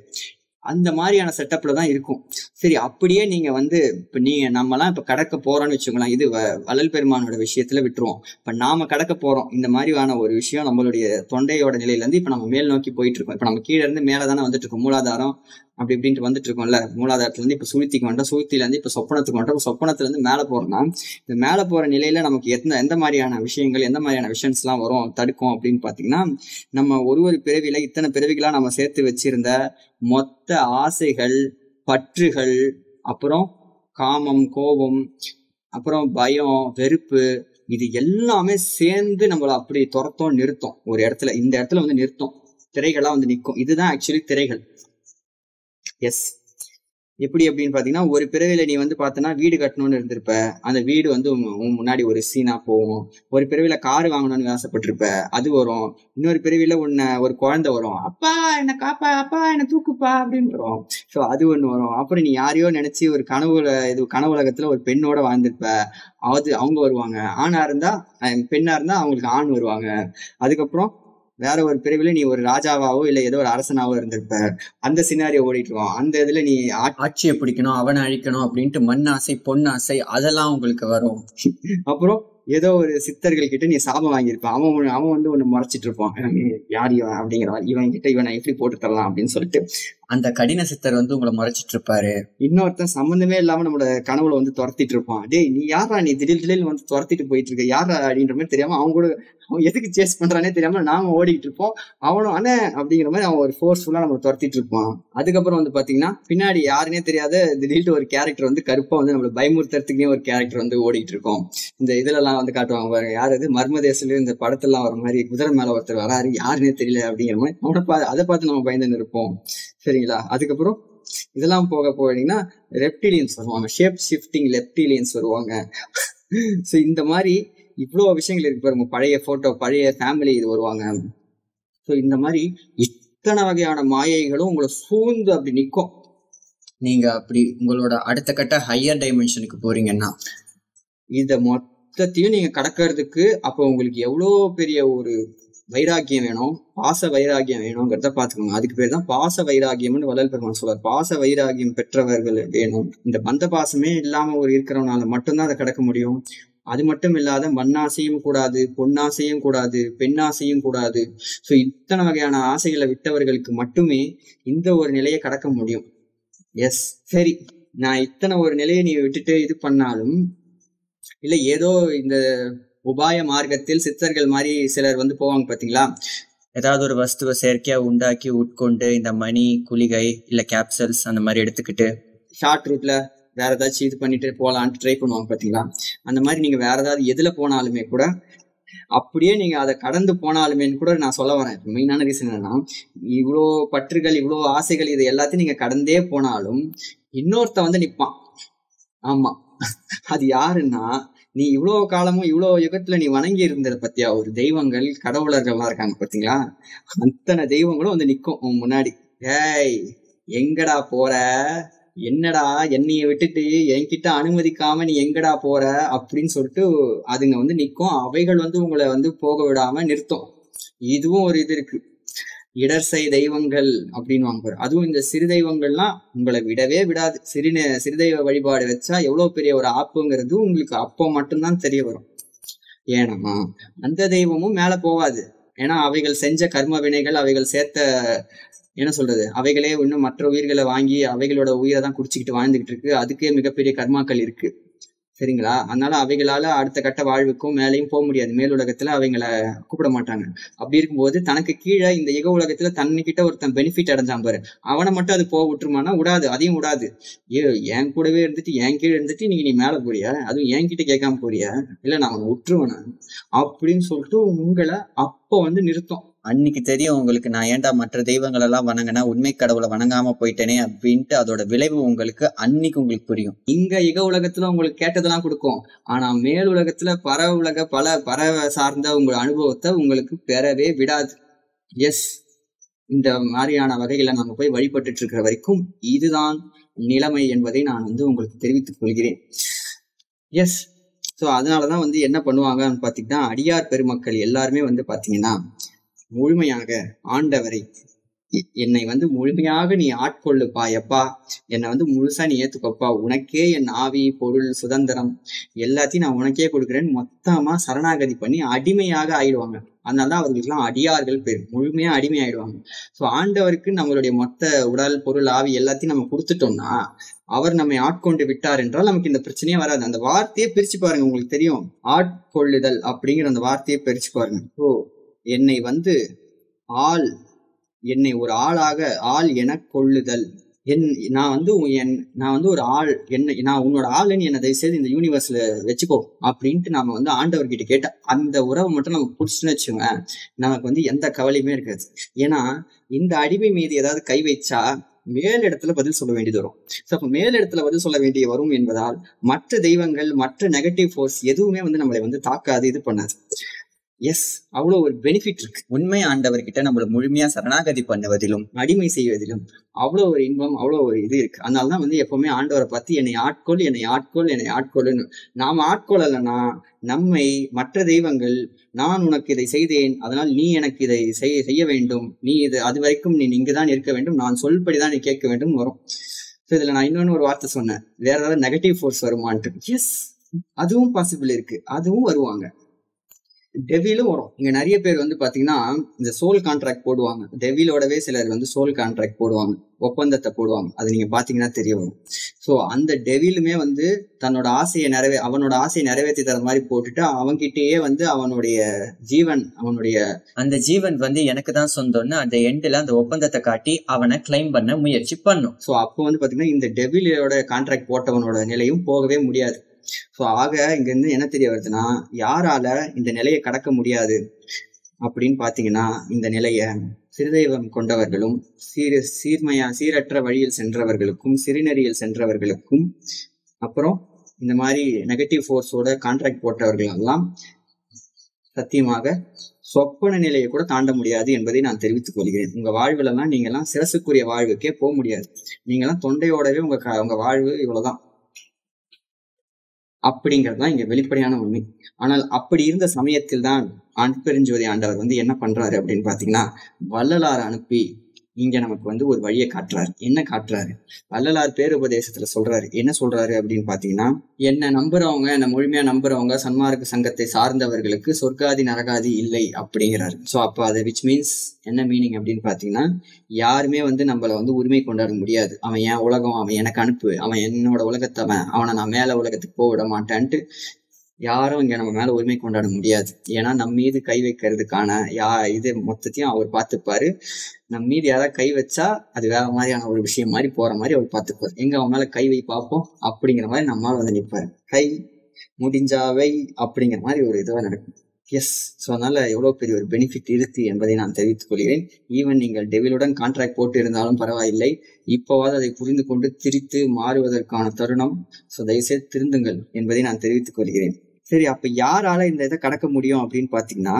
அந்த மாதிரியான செட்டப்ல தான் இருக்கும். சரி, அப்படியே நீங்க வந்து இப்ப நம்மலாம் இப்ப கடக்க போறோம்னு வச்சுக்கலாம். இது வள்ளல் பெருமானோட விஷயத்துல விட்டுருவோம். இப்ப நாம கடக்க போறோம். இந்த மாதிரியான ஒரு விஷயம் நம்மளுடைய தொண்டையோட நிலையில இருந்து இப்ப நம்ம மேல் நோக்கி போயிட்டு இருக்கோம். இப்ப நம்ம கீழே இருந்து மேலதானே வந்துட்டு இருக்கோம். மூலாதாரம் அப்படி இப்படின்ட்டு வந்துட்டு இருக்கோம்ல. மூலாதாரத்துல இருந்து இப்ப சுளுத்திக்கு வந்துட்டோம், சுளுத்தில இருந்து இப்ப சொப்பனத்துக்கு வந்துட்டோம், சொப்பனத்துல இருந்து மேல போறோம்னா, இந்த மேல போற நிலையில நமக்கு எந்த மாதிரியான விஷயங்கள், எந்த மாதிரியான விஷன்ஸ் எல்லாம் வரும், தடுக்கும் அப்படின்னு பாத்தீங்கன்னா, நம்ம ஒரு பிறவில இத்தனை பிறவிகளா நம்ம சேர்த்து வச்சிருந்த மொத்த ஆசைகள், பற்றுகள், அப்புறம் காமம், கோபம், அப்புறம் பயம், வெறுப்பு, இது எல்லாமே சேர்ந்து நம்மள அப்படி துரத்தோம், நிறுத்தம். ஒரு இடத்துல, இந்த இடத்துல வந்து நிறுத்தம், திரைகளா வந்து நிற்கும். இதுதான் ஆக்சுவலி திரைகள். எஸ். எப்படி அப்படின்னு பாத்தீங்கன்னா, ஒரு பிறவில நீ வந்து பார்த்தனா வீடு கட்டணும்னு இருந்திருப்ப. அந்த வீடு வந்து முன்னாடி ஒரு சீனா போகும். ஒரு பிறவில கார் வாங்கணும்னு ஆசைப்பட்டிருப்ப, அது வரும். இன்னொரு பிறவில ஒரு குழந்தை வரும். அப்பா என்ன காப்பா, அப்பா என்ன தூக்குப்பா அப்படின்னு வரும். ஸோ அது ஒண்ணு வரும். அப்புறம் நீ யாரையோ நினைச்சு ஒரு கனவுலகத்துல ஒரு பெண்ணோட வாழ்ந்திருப்ப. அவங்க வருவாங்க. ஆணா இருந்தா பெண்ணா இருந்தா அவங்களுக்கு ஆண் வருவாங்க. அதுக்கப்புறம் வேற ஒரு பிரிவுல நீ ஒரு ராஜாவாவோ இல்ல ஏதோ ஒரு அரசனாவோ இருந்திருப்ப. அந்த சினாரியோ ஓடிட்டு இருக்கோம். அந்த இதுல நீ ஆட்சியை பிடிக்கணும், அவனை அழிக்கணும் அப்படின்ட்டு மண் ஆசை, பொன் ஆசை அதெல்லாம் உங்களுக்கு வரும். அப்புறம் ஏதோ ஒரு சித்தர்கள் கிட்ட நீ சாபம் வாங்கியிருப்பான். அவன் வந்து ஒண்ணு முறைச்சிட்டு இருப்பான். யார் இவன் அப்படிங்கிறவன், இவன் கிட்ட இவனை எப்படி போட்டு தரலாம் அப்படின்னு சொல்லிட்டு அந்த கடின சித்தர் வந்து உங்களை முறைச்சிட்டு இருப்பாரு. இன்னொருத்தன் சம்பந்தமே இல்லாம நம்மளோட கனவுல வந்து துரத்திட்டு இருப்பான். டேய் நீ யாரா, நீ திடீர்னு வந்து துரத்திட்டு போயிட்டு இருக்க, யாரா அப்படின்ற மாதிரி தெரியாம அவன் எதுக்கு சேஸ் பண்றானே தெரியாம நாம ஓடிட்டு இருப்போம். அவனும் அண்ணே அப்படிங்கிற மாதிரி அவன் ஒரு ஃபோர்ஸ்ஃபுல்லா நம்ம துரத்திட்டு இருப்பான். அதுக்கப்புறம் வந்து பாத்தீங்கன்னா, பின்னாடி யாருன்னே தெரியாத திடீர்னு ஒரு கேரக்டர் வந்து கருப்பா வந்து நம்மள பயமுறுத்துறதுக்குனே ஒரு கேரக்டர் வந்து ஓடிட்டு இருக்கோம். இந்த இதுல எல்லாம் வந்து காட்டுவாங்க பாருங்க, யாரு அது மர்மதேசத்துல இந்த படத்தெல்லாம் வர மாதிரி குதிரை மேல ஒருத்தர் வராரு, யாருன்னே தெரியல அப்படிங்கிற மாதிரி அதை பார்த்து நம்ம பயந்துன்னு இருப்போம். சரிங்களா? அதுக்கப்புறம் இதெல்லாம் போக போனீங்கன்னா ரெப்டிலியன்ஸ் வருவாங்க, ஷேப் ஷிஃப்டிங் ரெப்டிலியன்ஸ் வருவாங்க. ஸோ இந்த மாதிரி இவ்வளவு விஷயங்கள் இருக்கு பாருங்க. பழைய போட்டோ, பழைய ஃபேமிலி இது வருவாங்க. ஸோ இந்த மாதிரி இத்தனை வகையான மாயைகளும் உங்களை சூழ்ந்து அப்படி நிற்கும். நீங்க அப்படி உங்களோட அடுத்த கட்ட ஹையர் டைமென்ஷனுக்கு போறீங்கன்னா, இத மொத்தத்தையும் நீங்க கடக்கிறதுக்கு அப்போ உங்களுக்கு எவ்வளோ பெரிய ஒரு வைராக்கியம் வேணும், பாச வைராக்கியம் வேணுங்கிறத பாத்துக்கோங்க. அதுக்கு பேர் தான் பாச வைராக்கியம்னு வள்ளல் பெருமான் சொல்றார். பாச வைராக்கியம் பெற்றவர்கள் வேணும். இந்த பந்த பாசமே இல்லாம ஒரு இருக்கிறவனால மட்டும்தான் அதை கடக்க முடியும். அது மட்டும் இல்லாத மண்ணாசையும் கூடாது, பொன்னாசையும் கூடாது, பெண்ணாசையும் கூடாது. ஸோ இத்தனை வகையான ஆசைகளை விட்டவர்களுக்கு மட்டுமே இந்த ஒரு நிலையை கடக்க முடியும். எஸ். சரி, நான் இத்தனை ஒரு நிலையை நீ விட்டுட்டு இது பண்ணாலும் இல்ல, ஏதோ இந்த உபாய மார்க்கத்தில் சித்தர்கள் மாதிரி சிலர் வந்து போவாங்க பாத்தீங்களா, ஏதாவது ஒரு வஸ்துவை செயற்கையா உண்டாக்கி உட்கொண்டு இந்த மணி, குளிகை இல்ல கேப்சல்ஸ் அந்த மாதிரி எடுத்துக்கிட்டு ஷார்ட் ரூட்ல வேற ஏதாச்சும் இது பண்ணிட்டு போலான்ட்டு ட்ரை பண்ணுவாங்க பாத்தீங்களா. அந்த மாதிரி நீங்க வேற ஏதாவது எதுல போனாலுமே கூட, அப்படியே நீங்க அதை கடந்து போனாலுமே கூட நான் சொல்ல வரேன், மெயினான ரீசன் என்னன்னா, இவ்வளோ பற்றுகள், இவ்வளோ ஆசைகள், இது எல்லாத்தையும் நீங்க கடந்தே போனாலும் இன்னொருத்த வந்து நிப்பான். ஆமா, அது யாருன்னா, நீ இவ்வளவு காலமும் இவ்வளவு யுகத்துல நீ வணங்கி இருந்தத பத்தியா ஒரு தெய்வங்கள், கடவுளர்கள்லாம் இருக்காங்க பாத்தீங்களா, அத்தனை தெய்வங்களும் வந்து நிக்கும் உன் முன்னாடி. ஏய் எங்கடா போற, என்னடா என்னைய விட்டுட்டு என்கிட்ட அனுமதிக்காம நீ எங்கடா போற அப்படின்னு சொல்லிட்டு அதுங்க வந்து நிக்கும். அவைகள் வந்து உங்களை வந்து போக விடாம நிறுத்தும். இதுவும் ஒரு இது இருக்கு, இடர்சை தெய்வங்கள் அப்படின்னு வாங்க. அதுவும் இந்த சிறு தெய்வங்கள்லாம் உங்களை விடவே விடாது. சிறுதெய்வ வழிபாடு வச்சா எவ்வளவு பெரிய ஒரு ஆப்புங்கிறது உங்களுக்கு அப்போ மட்டும்தான் தெரிய வரும். ஏன்னா அந்த தெய்வமும் மேல போவாது. ஏன்னா அவைகள் செஞ்ச கர்ம வினைகள், அவைகள் சேர்த்த என்ன சொல்றது, அவைகளே இன்னும் மற்ற உயிர்களை வாங்கி அவைகளோட உயிரை தான் குடிச்சுக்கிட்டு வாழ்ந்துகிட்டு இருக்கு. அதுக்கே மிகப்பெரிய கர்மாக்கள் இருக்கு. சரிங்களா? அதனால அவைகளால அடுத்த கட்ட வாழ்வுக்கும் மேலையும் போக முடியாது. மேல் உலகத்துல அவைங்களை கூப்பிட மாட்டாங்க. அப்படி இருக்கும்போது தனக்கு கீழே இந்த யுக உலகத்துல தன்னிக்கிட்ட ஒருத்தன் பெனிஃபிட் அடைஞ்சான் பாரு, அவனை மட்டும் அது போக விட்டுருமானா விடாது. அதையும் விடாது. என் கூடவே இருந்துட்டு என் கீழே இருந்துட்டு நீ மேல போறியா, அதுவும் என்கிட்ட கேட்காம போறியா, இல்ல நான் அவனை விட்டுருவேன் அப்படின்னு சொல்லிட்டு உங்களை அப்போ வந்து நிறுத்தும். அன்னைக்கு தெரியும் உங்களுக்கு, நான் ஏன்டா மற்ற தெய்வங்கள் எல்லாம் வணங்கினா உண்மை கடவுளை வணங்காம போயிட்டேனே அப்படின்ட்டு அதோட விளைவு உங்களுக்கு அன்னைக்கு உங்களுக்கு புரியும். இங்க இக உலகத்துல உங்களுக்கு கேட்டதெல்லாம் கொடுக்கும். ஆனா மேல் உலகத்துல பல பறவை சார்ந்த உங்கள் அனுபவத்தை உங்களுக்கு பெறவே விடாது. எஸ். இந்த மாதிரியான வகைகளை நம்ம போய் வழிபட்டு இருக்கிற வரைக்கும் இதுதான் நிலைமை என்பதை நான் வந்து உங்களுக்கு தெரிவித்துக் கொள்கிறேன். எஸ். ஸோ அதனாலதான் வந்து என்ன பண்ணுவாங்கன்னு பாத்தீங்கன்னா, அடியார் பெருமக்கள் எல்லாருமே வந்து பாத்தீங்கன்னா முழுமையாக ஆண்டவரை என்னை வந்து முழுமையாக நீ ஆட்கொள்ளுப்பா, எப்பா என்னை வந்து முழுசா நீ ஏத்துக்கப்பா, உனக்கே என் ஆவி, பொருள், சுதந்திரம் எல்லாத்தையும் நான் உனக்கே கொடுக்குறேன்னு மொத்தமா சரணாகதி பண்ணி அடிமையாக ஆயிடுவாங்க. அதனாலதான் அவர்களுக்கெல்லாம் அடியார்கள் பேர், முழுமையா அடிமை ஆயிடுவாங்க. சோ ஆண்டவருக்கு நம்மளுடைய மொத்த உடல், பொருள், ஆவி எல்லாத்தையும் நம்ம கொடுத்துட்டோம்னா அவர் நம்மை ஆட்கொண்டு விட்டார் என்றால் நமக்கு இந்த பிரச்சனையே வராது. அந்த வார்த்தையை பிரிச்சு பாருங்க, உங்களுக்கு தெரியும். ஆட்கொள்ளுதல் அப்படிங்கிற அந்த வார்த்தையை பிரிச்சு பாருங்க. ஓ, என்னை வந்து ஆள், என்னை ஒரு ஆளாக ஆள் என கொள்ளுதல், நான் வந்து ஒரு ஆள், நான் உன்னோட ஆளுன்னு என்ன தயவு செய்து இந்த யூனிவர்ஸ்ல வச்சுக்கோ அப்படின்ட்டு நாம வந்து ஆண்டவர்கிட்ட கேட்ட அந்த உறவை மட்டும் நமக்கு பிடிச்சுன்னு வச்சுங்க, நமக்கு வந்து எந்த கவலையுமே இருக்காது. ஏன்னா இந்த அடிமை மீது ஏதாவது கை வைச்சா மேல் இடத்துல பதில் சொல்ல வேண்டியது வரும். சோ அப்ப மேல் இடத்துல பதில் சொல்ல வேண்டிய வரும் என்பதால் மற்ற தெய்வங்கள், மற்ற நெகட்டிவ் ஃபோர்ஸ் எதுவுமே வந்து நம்மளை வந்து தாக்காது, இது பண்ணாது. எஸ், அவ்வளவு ஒரு பெனிஃபிட் இருக்கு. உண்மை ஆண்டவர்கிட்ட நம்மள முழுமையா சரணாகதி பண்ணுவதிலும் அடிமை செய்வதிலும் அவ்வளவு ஒரு இன்பம், அவ்வளவு ஒரு இது இருக்கு. அதனாலதான் வந்து எப்பவுமே ஆண்டவரை பார்த்து என்னை ஆட்கொள், என்னை ஆட்கொள், என்னை ஆட்கொள்ளுன்னு. நாம ஆட்கொள்ளலைன்னா நம்மை மற்ற தெய்வங்கள், நான் உனக்கு இதை செய்தேன், அதனால் நீ எனக்கு இதை செய்ய வேண்டும், நீ இது அது வரைக்கும் நீ இங்குதான் இருக்க வேண்டும், நான் சொல்படிதான் நீ கேட்க வேண்டும் வரும். இதுல நான் இன்னொன்னு ஒரு வார்த்தை சொன்னேன், வேற ஏதாவது நெகட்டிவ் ஃபோர்ஸ் வருமான்ட்டு. எஸ், அதுவும் பாசிபிள் இருக்கு, அதுவும் வருவாங்க. டெவிலும் வரும். இங்க நிறைய பேர் வந்து பாத்தீங்கன்னா இந்த சோல் கான்ட்ராக்ட் போடுவாங்க. டெவிலோடவே சிலர் வந்து சோல் கான்ட்ராக்ட் போடுவாங்க, ஒப்பந்தத்தை போடுவாங்க. அது நீங்க பாத்தீங்கன்னா தெரிய வரும். சோ அந்த டெவிலுமே வந்து தன்னோட ஆசையை அவனோட ஆசையை நிறைவேற்றி தர மாதிரி போட்டுட்டு அவன்கிட்டயே வந்து அவனுடைய அந்த ஜீவன் வந்து எனக்கு தான் சொந்தம்னு அந்த எண்ட்ல அந்த ஒப்பந்தத்தை காட்டி அவனை கிளைம் பண்ண முயற்சி பண்ணும். சோ அப்போ வந்து பாத்தீங்கன்னா இந்த டெவிலோட கான்ட்ராக்ட் போட்டவனோட நிலையும் போகவே முடியாது. சோ ஆக இங்க இருந்து என்ன தெரிய வருதுன்னா, யாரால இந்த நிலையை கடக்க முடியாது அப்படின்னு பாத்தீங்கன்னா, இந்த நிலைய சிறுதெய்வம் கொண்டவர்களும் சீரற்ற வழியில் சென்றவர்களுக்கும் சிறுநெறியில் சென்றவர்களுக்கும் அப்புறம் இந்த மாதிரி நெகட்டிவ் ஃபோர்ஸோட கான்ட்ராக்ட் போட்டவர்கள் எல்லாம் சத்தியமாக சொப்பன நிலையை கூட தாண்ட முடியாது என்பதை நான் தெரிவித்துக் கொள்கிறேன். உங்க வாழ்வுல எல்லாம் நீங்க எல்லாம் சிரசுக்குரிய வாழ்வுக்கே போக முடியாது. நீங்க எல்லாம் தொண்டையோடவே உங்க வாழ்வு இவ்வளவுதான் அப்படிங்கிறதுதான் இங்க வெளிப்படையான உண்மை. ஆனால் அப்படி இருந்த சமயத்தில் தான் அன்பெருஞ்சுவதை ஆண்டவர் வந்து என்ன பண்றாரு அப்படின்னு பாத்தீங்கன்னா, வள்ளலார் அனுப்பி இங்க நமக்கு வந்து ஒரு வழியை காட்டுறாரு. என்ன காட்டுறாரு? வள்ளலார் பேருபதேசத்துல சொல்றாரு. என்ன சொல்றாரு அப்படின்னு பாத்தீங்கன்னா, என்ன நம்புறவங்க, என்ன முழுமையா நம்புறவங்க, சன்மார்க்க சங்கத்தை சார்ந்தவர்களுக்கு சொர்க்காதி நரகாதி இல்லை அப்படிங்கிறாரு. சோ அப்ப அது விச் மீன்ஸ் என்ன மீனிங் அப்படின்னு பாத்தீங்கன்னா, யாருமே வந்து நம்மள வந்து உரிமை கொண்டாட முடியாது. அவன் என் உலகம், அவன் எனக்கு அனுப்பு, அவன் என்னோட உலகத்தவன், அவனை நான் மேல உலகத்துக்கு போக விட மாட்டேன்ட்டு யாரும் இங்க நம்ம மேல உரிமை கொண்டாட முடியாது. ஏன்னா நம்ம மீது கை வைக்கிறதுக்கான இது மொத்தத்தையும் அவர் பார்த்துப்பாரு. நம்ம மீது யாராவது கை வச்சா அது வேற மாதிரியான ஒரு விஷயம் மாதிரி போற மாதிரி அவர் பார்த்துப்பாரு. எங்க அவன் மேல கை வை பார்ப்போம் அப்படிங்கிற மாதிரி நம்மளால வந்து நிற்பாரு. கை முடிஞ்சாவை அப்படிங்கிற மாதிரி ஒரு இதுவா நடக்கும். எஸ், ஸோ அதனால எவ்வளவு பெரிய ஒரு பெனிஃபிட் இருக்கு என்பதை நான் தெரிவித்துக் கொள்கிறேன். ஈவன் நீங்கள் டெவிலுடன் கான்ட்ராக்ட் போட்டு இருந்தாலும் பரவாயில்லை, இப்போவாது அதை புரிந்து கொண்டு திரித்து மாறுவதற்கான தருணம். ஸோ தயவுசெய்து திருந்துங்கள் என்பதை நான் தெரிவித்துக் கொள்கிறேன். சரி, அப்ப யாரால இந்த இதை கடக்க முடியும் அப்படின்னு பாத்தீங்கன்னா,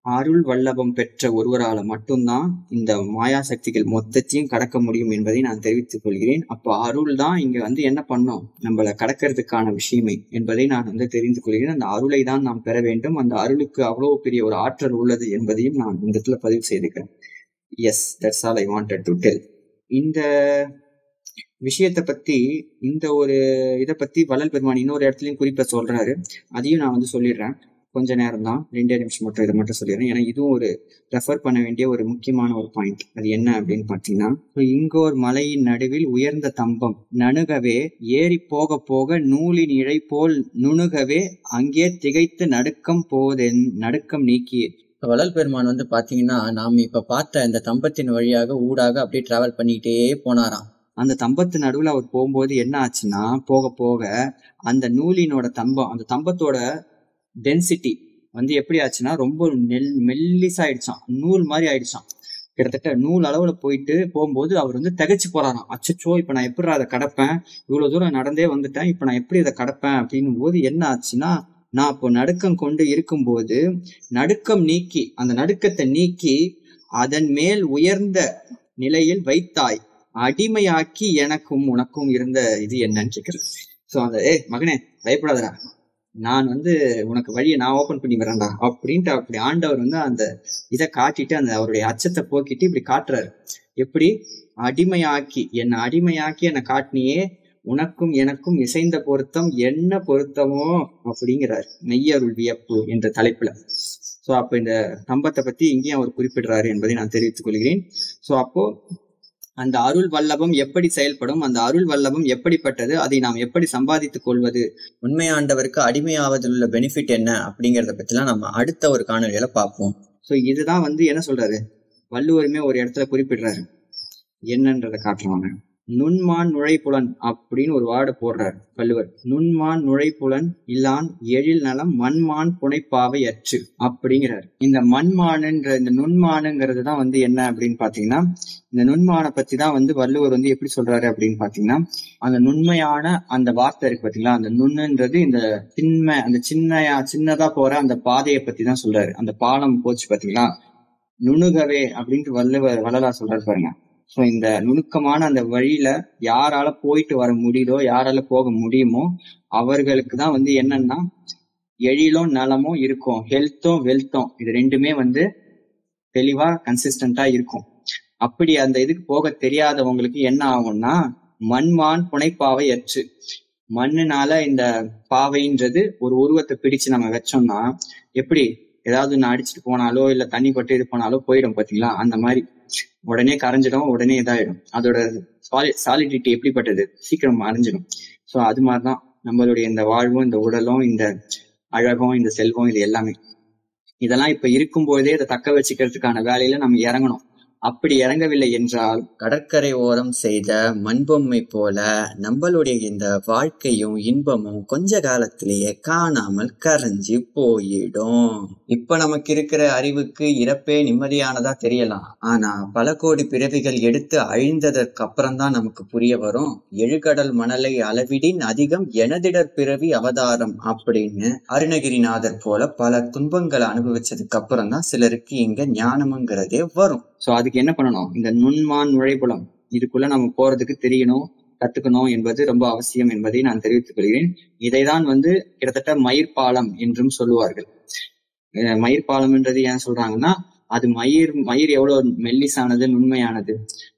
அருள் வல்லபம் பெற்ற ஒருவரால மட்டும்தான் இந்த மாயா சக்திகள் மொத்தத்தையும் கடக்க முடியும் என்பதை நான் தெரிவித்துக் கொள்கிறேன். அப்போ அருள் தான் இங்க வந்து என்ன பண்ணும், நம்மளை கடக்கிறதுக்கான விஷயமே என்பதை நான் வந்து தெரிந்து கொள்கிறேன். அந்த அருளை தான் நாம் பெற வேண்டும். அந்த அருளுக்கு அவ்வளவு பெரிய ஒரு ஆற்றல் உள்ளது என்பதையும் நான் இந்த இடத்துல பதிவு செய்திருக்கேன். Yes, that's all I wanted to tell. இந்த விஷயத்தை பத்தி, இந்த ஒரு இதை பத்தி வள்ளல் பெருமான் இன்னொரு இடத்துலயும் குறிப்பா சொல்றாரு. அதையும் நான் வந்து சொல்லிடுறேன். கொஞ்ச நேரம் தான், 2 நிமிஷம் மட்டும் இதை மட்டும் சொல்லிடுறேன். ஏன்னா இதுவும் ஒரு ரெஃபர் பண்ண வேண்டிய ஒரு முக்கியமான ஒரு பாயிண்ட். அது என்ன அப்படின்னு பாத்தீங்கன்னா, இங்கோர் மலையின் நடுவில் உயர்ந்த தம்பம் நணுகவே ஏறி போக போக நூலின் இழை போல் நுணுகவே அங்கே திகைத்து நடுக்கம் நீக்கியே. வள்ளல் பெருமான் வந்து பாத்தீங்கன்னா, நாம இப்ப பார்த்த இந்த தம்பத்தின் வழியாக ஊடாக அப்படியே டிராவல் பண்ணிக்கிட்டே போனாராம். அந்த தம்பத்து நடுவுல அவர் போகும்போது என்ன ஆச்சுன்னா, போக போக அந்த நூலினோட தம்பம், அந்த தம்பத்தோட டென்சிட்டி வந்து எப்படி ஆச்சுன்னா ரொம்ப மெல்லிசாயிடுச்சான், நூல் மாதிரி ஆயிடுச்சான். கிட்டத்தட்ட நூல் அளவுல போகும்போது அவர் வந்து திகைச்சு போறாராம். அச்சச்சோ, இப்ப நான் எப்படி அதை கடப்பேன், இவ்வளவு தூரம் நடந்தே வந்துட்டேன், இப்ப நான் எப்படி அதை கடப்பேன் அப்படின்னும் போது என்ன ஆச்சுன்னா, நான் இப்போ நடுக்கம் கொண்டு இருக்கும்போது நடுக்கம் நீக்கி, அந்த நடுக்கத்தை நீக்கி அதன் மேல் உயர்ந்த நிலையில் வைத்தாய், அடிமையாக்கி எனக்கும் உனக்கும் இருந்த இது என்னன்னு கேக்குறது. சோ அந்த மகனே பயப்படாதடா, நான் வந்து உனக்கு வழியை நான் ஓபன் பண்ணி வரேன்டா அப்படின்ட்டு அப்படி ஆண்டவர் வந்து அந்த இதை காட்டிட்டு அந்த அவருடைய அச்சத்தை போக்கிட்டு இப்படி காட்டுறாரு. எப்படி என்னை அடிமையாக்கி என்னை காட்டினியே, உனக்கும் எனக்கும் இசைந்த பொருத்தம் என்ன பொருத்தமோ அப்படிங்கிறார் மெய்யருள் வியப்பு என்ற தலைப்புல. சோ அப்ப இந்த கம்பத்தை பத்தி இங்கேயும் அவர் குறிப்பிடுறாரு என்பதை நான் தெரிவித்துக் கொள்கிறேன். சோ அப்போ அந்த அருள் வல்லபம் எப்படி செயல்படும், அந்த அருள் வல்லபம் எப்படிப்பட்டது, அதை நாம் எப்படி சம்பாதித்துக் கொள்வது, உண்மையாண்டவருக்கு அடிமையாவதில் உள்ள பெனிஃபிட் என்ன அப்படிங்கிறத பத்திலாம் நம்ம அடுத்த ஒரு காணொலியில பார்ப்போம். சோ இதுதான் வந்து என்ன சொல்றாரு, வள்ளுவருமே ஒரு இடத்துல குறிப்பிடுறாரு. என்னன்றதை காட்டுறாங்க. நுண்மான் நுழைப்புலன் அப்படின்னு ஒரு வார்டு போடுறாரு வள்ளுவர். நுண்மான் நுழைப்புலன் இல்லான் எழில் நலம் மண்மான் புனைப்பாவை அற்று அப்படிங்கிறாரு. இந்த மண்மானுன்ற இந்த நுண்மானுங்கிறது தான் வந்து என்ன அப்படின்னு பாத்தீங்கன்னா, இந்த நுண்மானை பத்தி தான் வந்து வள்ளுவர் வந்து எப்படி சொல்றாரு அப்படின்னு பாத்தீங்கன்னா, அந்த நுண்மையான அந்த வார்த்தை இருக்கு பாத்தீங்களா, அந்த நுண்ணுன்றது இந்த அந்த சின்னதா போற அந்த பாதையை பத்தி தான் சொல்றாரு. அந்த பாலம் போச்சு பாத்தீங்களா, நுணுகவே அப்படின்ட்டு வள்ளலார் சொல்றாரு பாருங்க. சோ இந்த நுணுக்கமான அந்த வழியில யாரால போயிட்டு வர முடியுதோ, யாரால போக முடியுமோ அவர்களுக்கு தான் வந்து என்னன்னா எழிலும் நலமும் இருக்கும், ஹெல்த்தும் வெல்த்தும் இது ரெண்டுமே வந்து தெளிவா கன்சிஸ்டன்டா இருக்கும். அப்படி அந்த இதுக்கு போக தெரியாதவங்களுக்கு என்ன ஆகும்னா, மண்மான் புனைப்பாவை அற்று, மண்ணுனால இந்த பாவைன்றது ஒரு உருவத்தை பிடிச்சு நம்ம வச்சோம்னா எப்படி ஏதாவது நான் அடிச்சுட்டு போனாலோ இல்ல தண்ணி பட்டு இது போனாலோ போயிடும் பாத்தீங்களா, அந்த மாதிரி உடனே கரைஞ்சிடும், உடனே இதாயிடும். அதோட சாலிடிட்டி எப்படிப்பட்டது, சீக்கிரம் மறைஞ்சிடும். சோ அது மாதிரிதான் நம்மளுடைய இந்த வாழ்வும் இந்த உடலும் இந்த அழகும் இந்த செல்வம் இது எல்லாமே. இதெல்லாம் இப்ப இருக்கும்போதே இதை தக்க வச்சுக்கிறதுக்கான வேலையில நம்ம இறங்கணும். அப்படி இறங்கவில்லை என்றால் கடற்கரை ஓரம் செய்த மண்பொம்மை போல நம்மளுடைய இந்த வாழ்க்கையும் இன்பமும் கொஞ்ச காலத்திலேயே காணாமல் கரைஞ்சு போயிடும். இப்ப நமக்கு இருக்கிற அறிவுக்கு இறப்பே நிம்மதியானதா தெரியலாம். ஆனா பல கோடி பிறவிகள் எடுத்து அழிந்ததற்கு அப்புறம் தான் நமக்கு புரிய வரும், எழுகடல் மணலை அளவிடின் அதிகம் எனதிடர் பிறவி அவதாரம் அப்படின்னு அருணகிரிநாதர் போல பல துன்பங்களை அனுபவிச்சதுக்கு அப்புறம் தான் சிலருக்கு இங்க ஞானம்ங்கிறதே வரும். சோ அதுக்கு என்ன பண்ணணும், இந்த நுண்மான் நுழைப்புலம் இதுக்குள்ள நம்ம போறதுக்கு தெரியணும், கத்துக்கணும் என்பது ரொம்ப அவசியம் என்பதை நான் தெரிவித்துக் கொள்கிறேன். இதைதான் வந்து கிட்டத்தட்ட மயிர்பாலம் என்றும் சொல்லுவார்கள். மயிர்பாலம் என்றது ஏன் சொல்றாங்கன்னா, அது மயிர் எவ்வளவு மெல்லிசானது நுண்மையானது.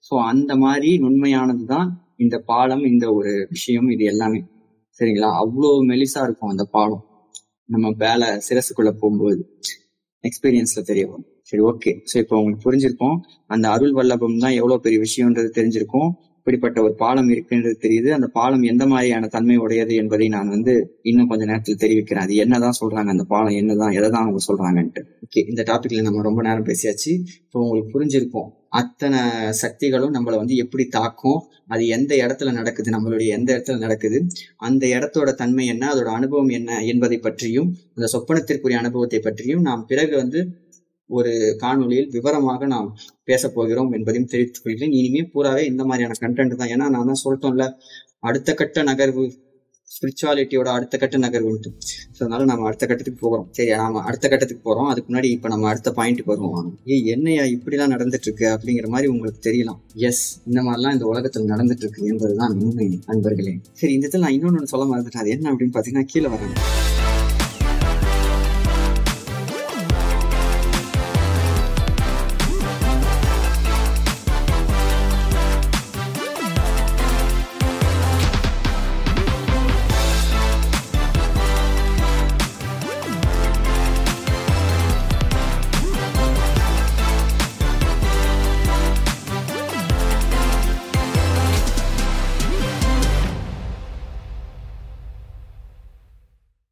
சோ அந்த மாதிரி நுண்மையானதுதான் இந்த பாலம், இந்த ஒரு விஷயம், இது எல்லாமே சரிங்களா. அவ்வளவு மெல்லிசா இருக்கும் அந்த பாலம். நம்ம வேலை சிரசுக்குள்ள போகும்போது எக்ஸ்பீரியன்ஸ்ல தெரிய வரும். சரி, ஓகே. சோ இப்போ உங்களுக்கு புரிஞ்சிருக்கும் அந்த அருள் வல்லபம் தான் எவ்வளவு பெரிய விஷயம்ன்றது தெரிஞ்சிருக்கும். இப்படிப்பட்ட ஒரு பாலம் இருக்குன்றது தெரியுது. அந்த பாலம் எந்த மாதிரியான தன்மை உடையது என்பதை நான் வந்து இன்னும் கொஞ்ச நேரத்தில் தெரிவிக்கிறேன். அது என்னதான் சொல்றாங்க, அந்த பாலம் என்னதான், எதைதான் அவங்க சொல்றாங்கன்ட்டு. ஓகே, இந்த டாபிக்ல நம்ம ரொம்ப நேரம் பேசியாச்சு. இப்போ உங்களுக்கு புரிஞ்சிருக்கும் அத்தனை சக்திகளும் நம்மளை வந்து எப்படி தாக்கும், அது எந்த இடத்துல நடக்குது, நம்மளுடைய எந்த இடத்துல நடக்குது, அந்த இடத்தோட தன்மை என்ன, அதோட அனுபவம் என்ன என்பதை பற்றியும் அந்த சொப்பனத்திற்குரிய அனுபவத்தை பற்றியும் நாம் பிறகு வந்து ஒரு காணொலியில் விவரமாக நாம் பேச போகிறோம் என்பதையும் தெரிவித்துக் கொள்கிறேன். இனிமே பூராவே இந்த மாதிரியான கண்டென்ட் தான். ஏன்னா நான் தான் சொல்லிட்டோம்ல, அடுத்த கட்ட நகர்வு, ஸ்பிரிச்சுவாலிட்டியோட அடுத்த கட்ட நகர்வுன்ட்டு. ஸோ அதனால நம்ம அடுத்த கட்டத்துக்கு போகிறோம். சரி, நாம அடுத்த கட்டத்துக்கு போறோம். அதுக்கு முன்னாடி இப்ப நம்ம அடுத்த பாயிண்ட்டுக்கு வருவோம். என்னையா இப்படிலாம் நடந்துட்டு இருக்கு அப்படிங்கிற மாதிரி உங்களுக்கு தெரியலாம். எஸ், இந்த மாதிரிலாம் இந்த உலகத்துல நடந்துட்டு இருக்கு என்பதுதான் உண்மை நண்பர்களே. சரி, இந்த இடத்துல நான் இன்னொன்னு சொல்ல மறந்துட்டேன். அது என்ன அப்படின்னு பாத்தீங்கன்னா, கீழே வரேன்.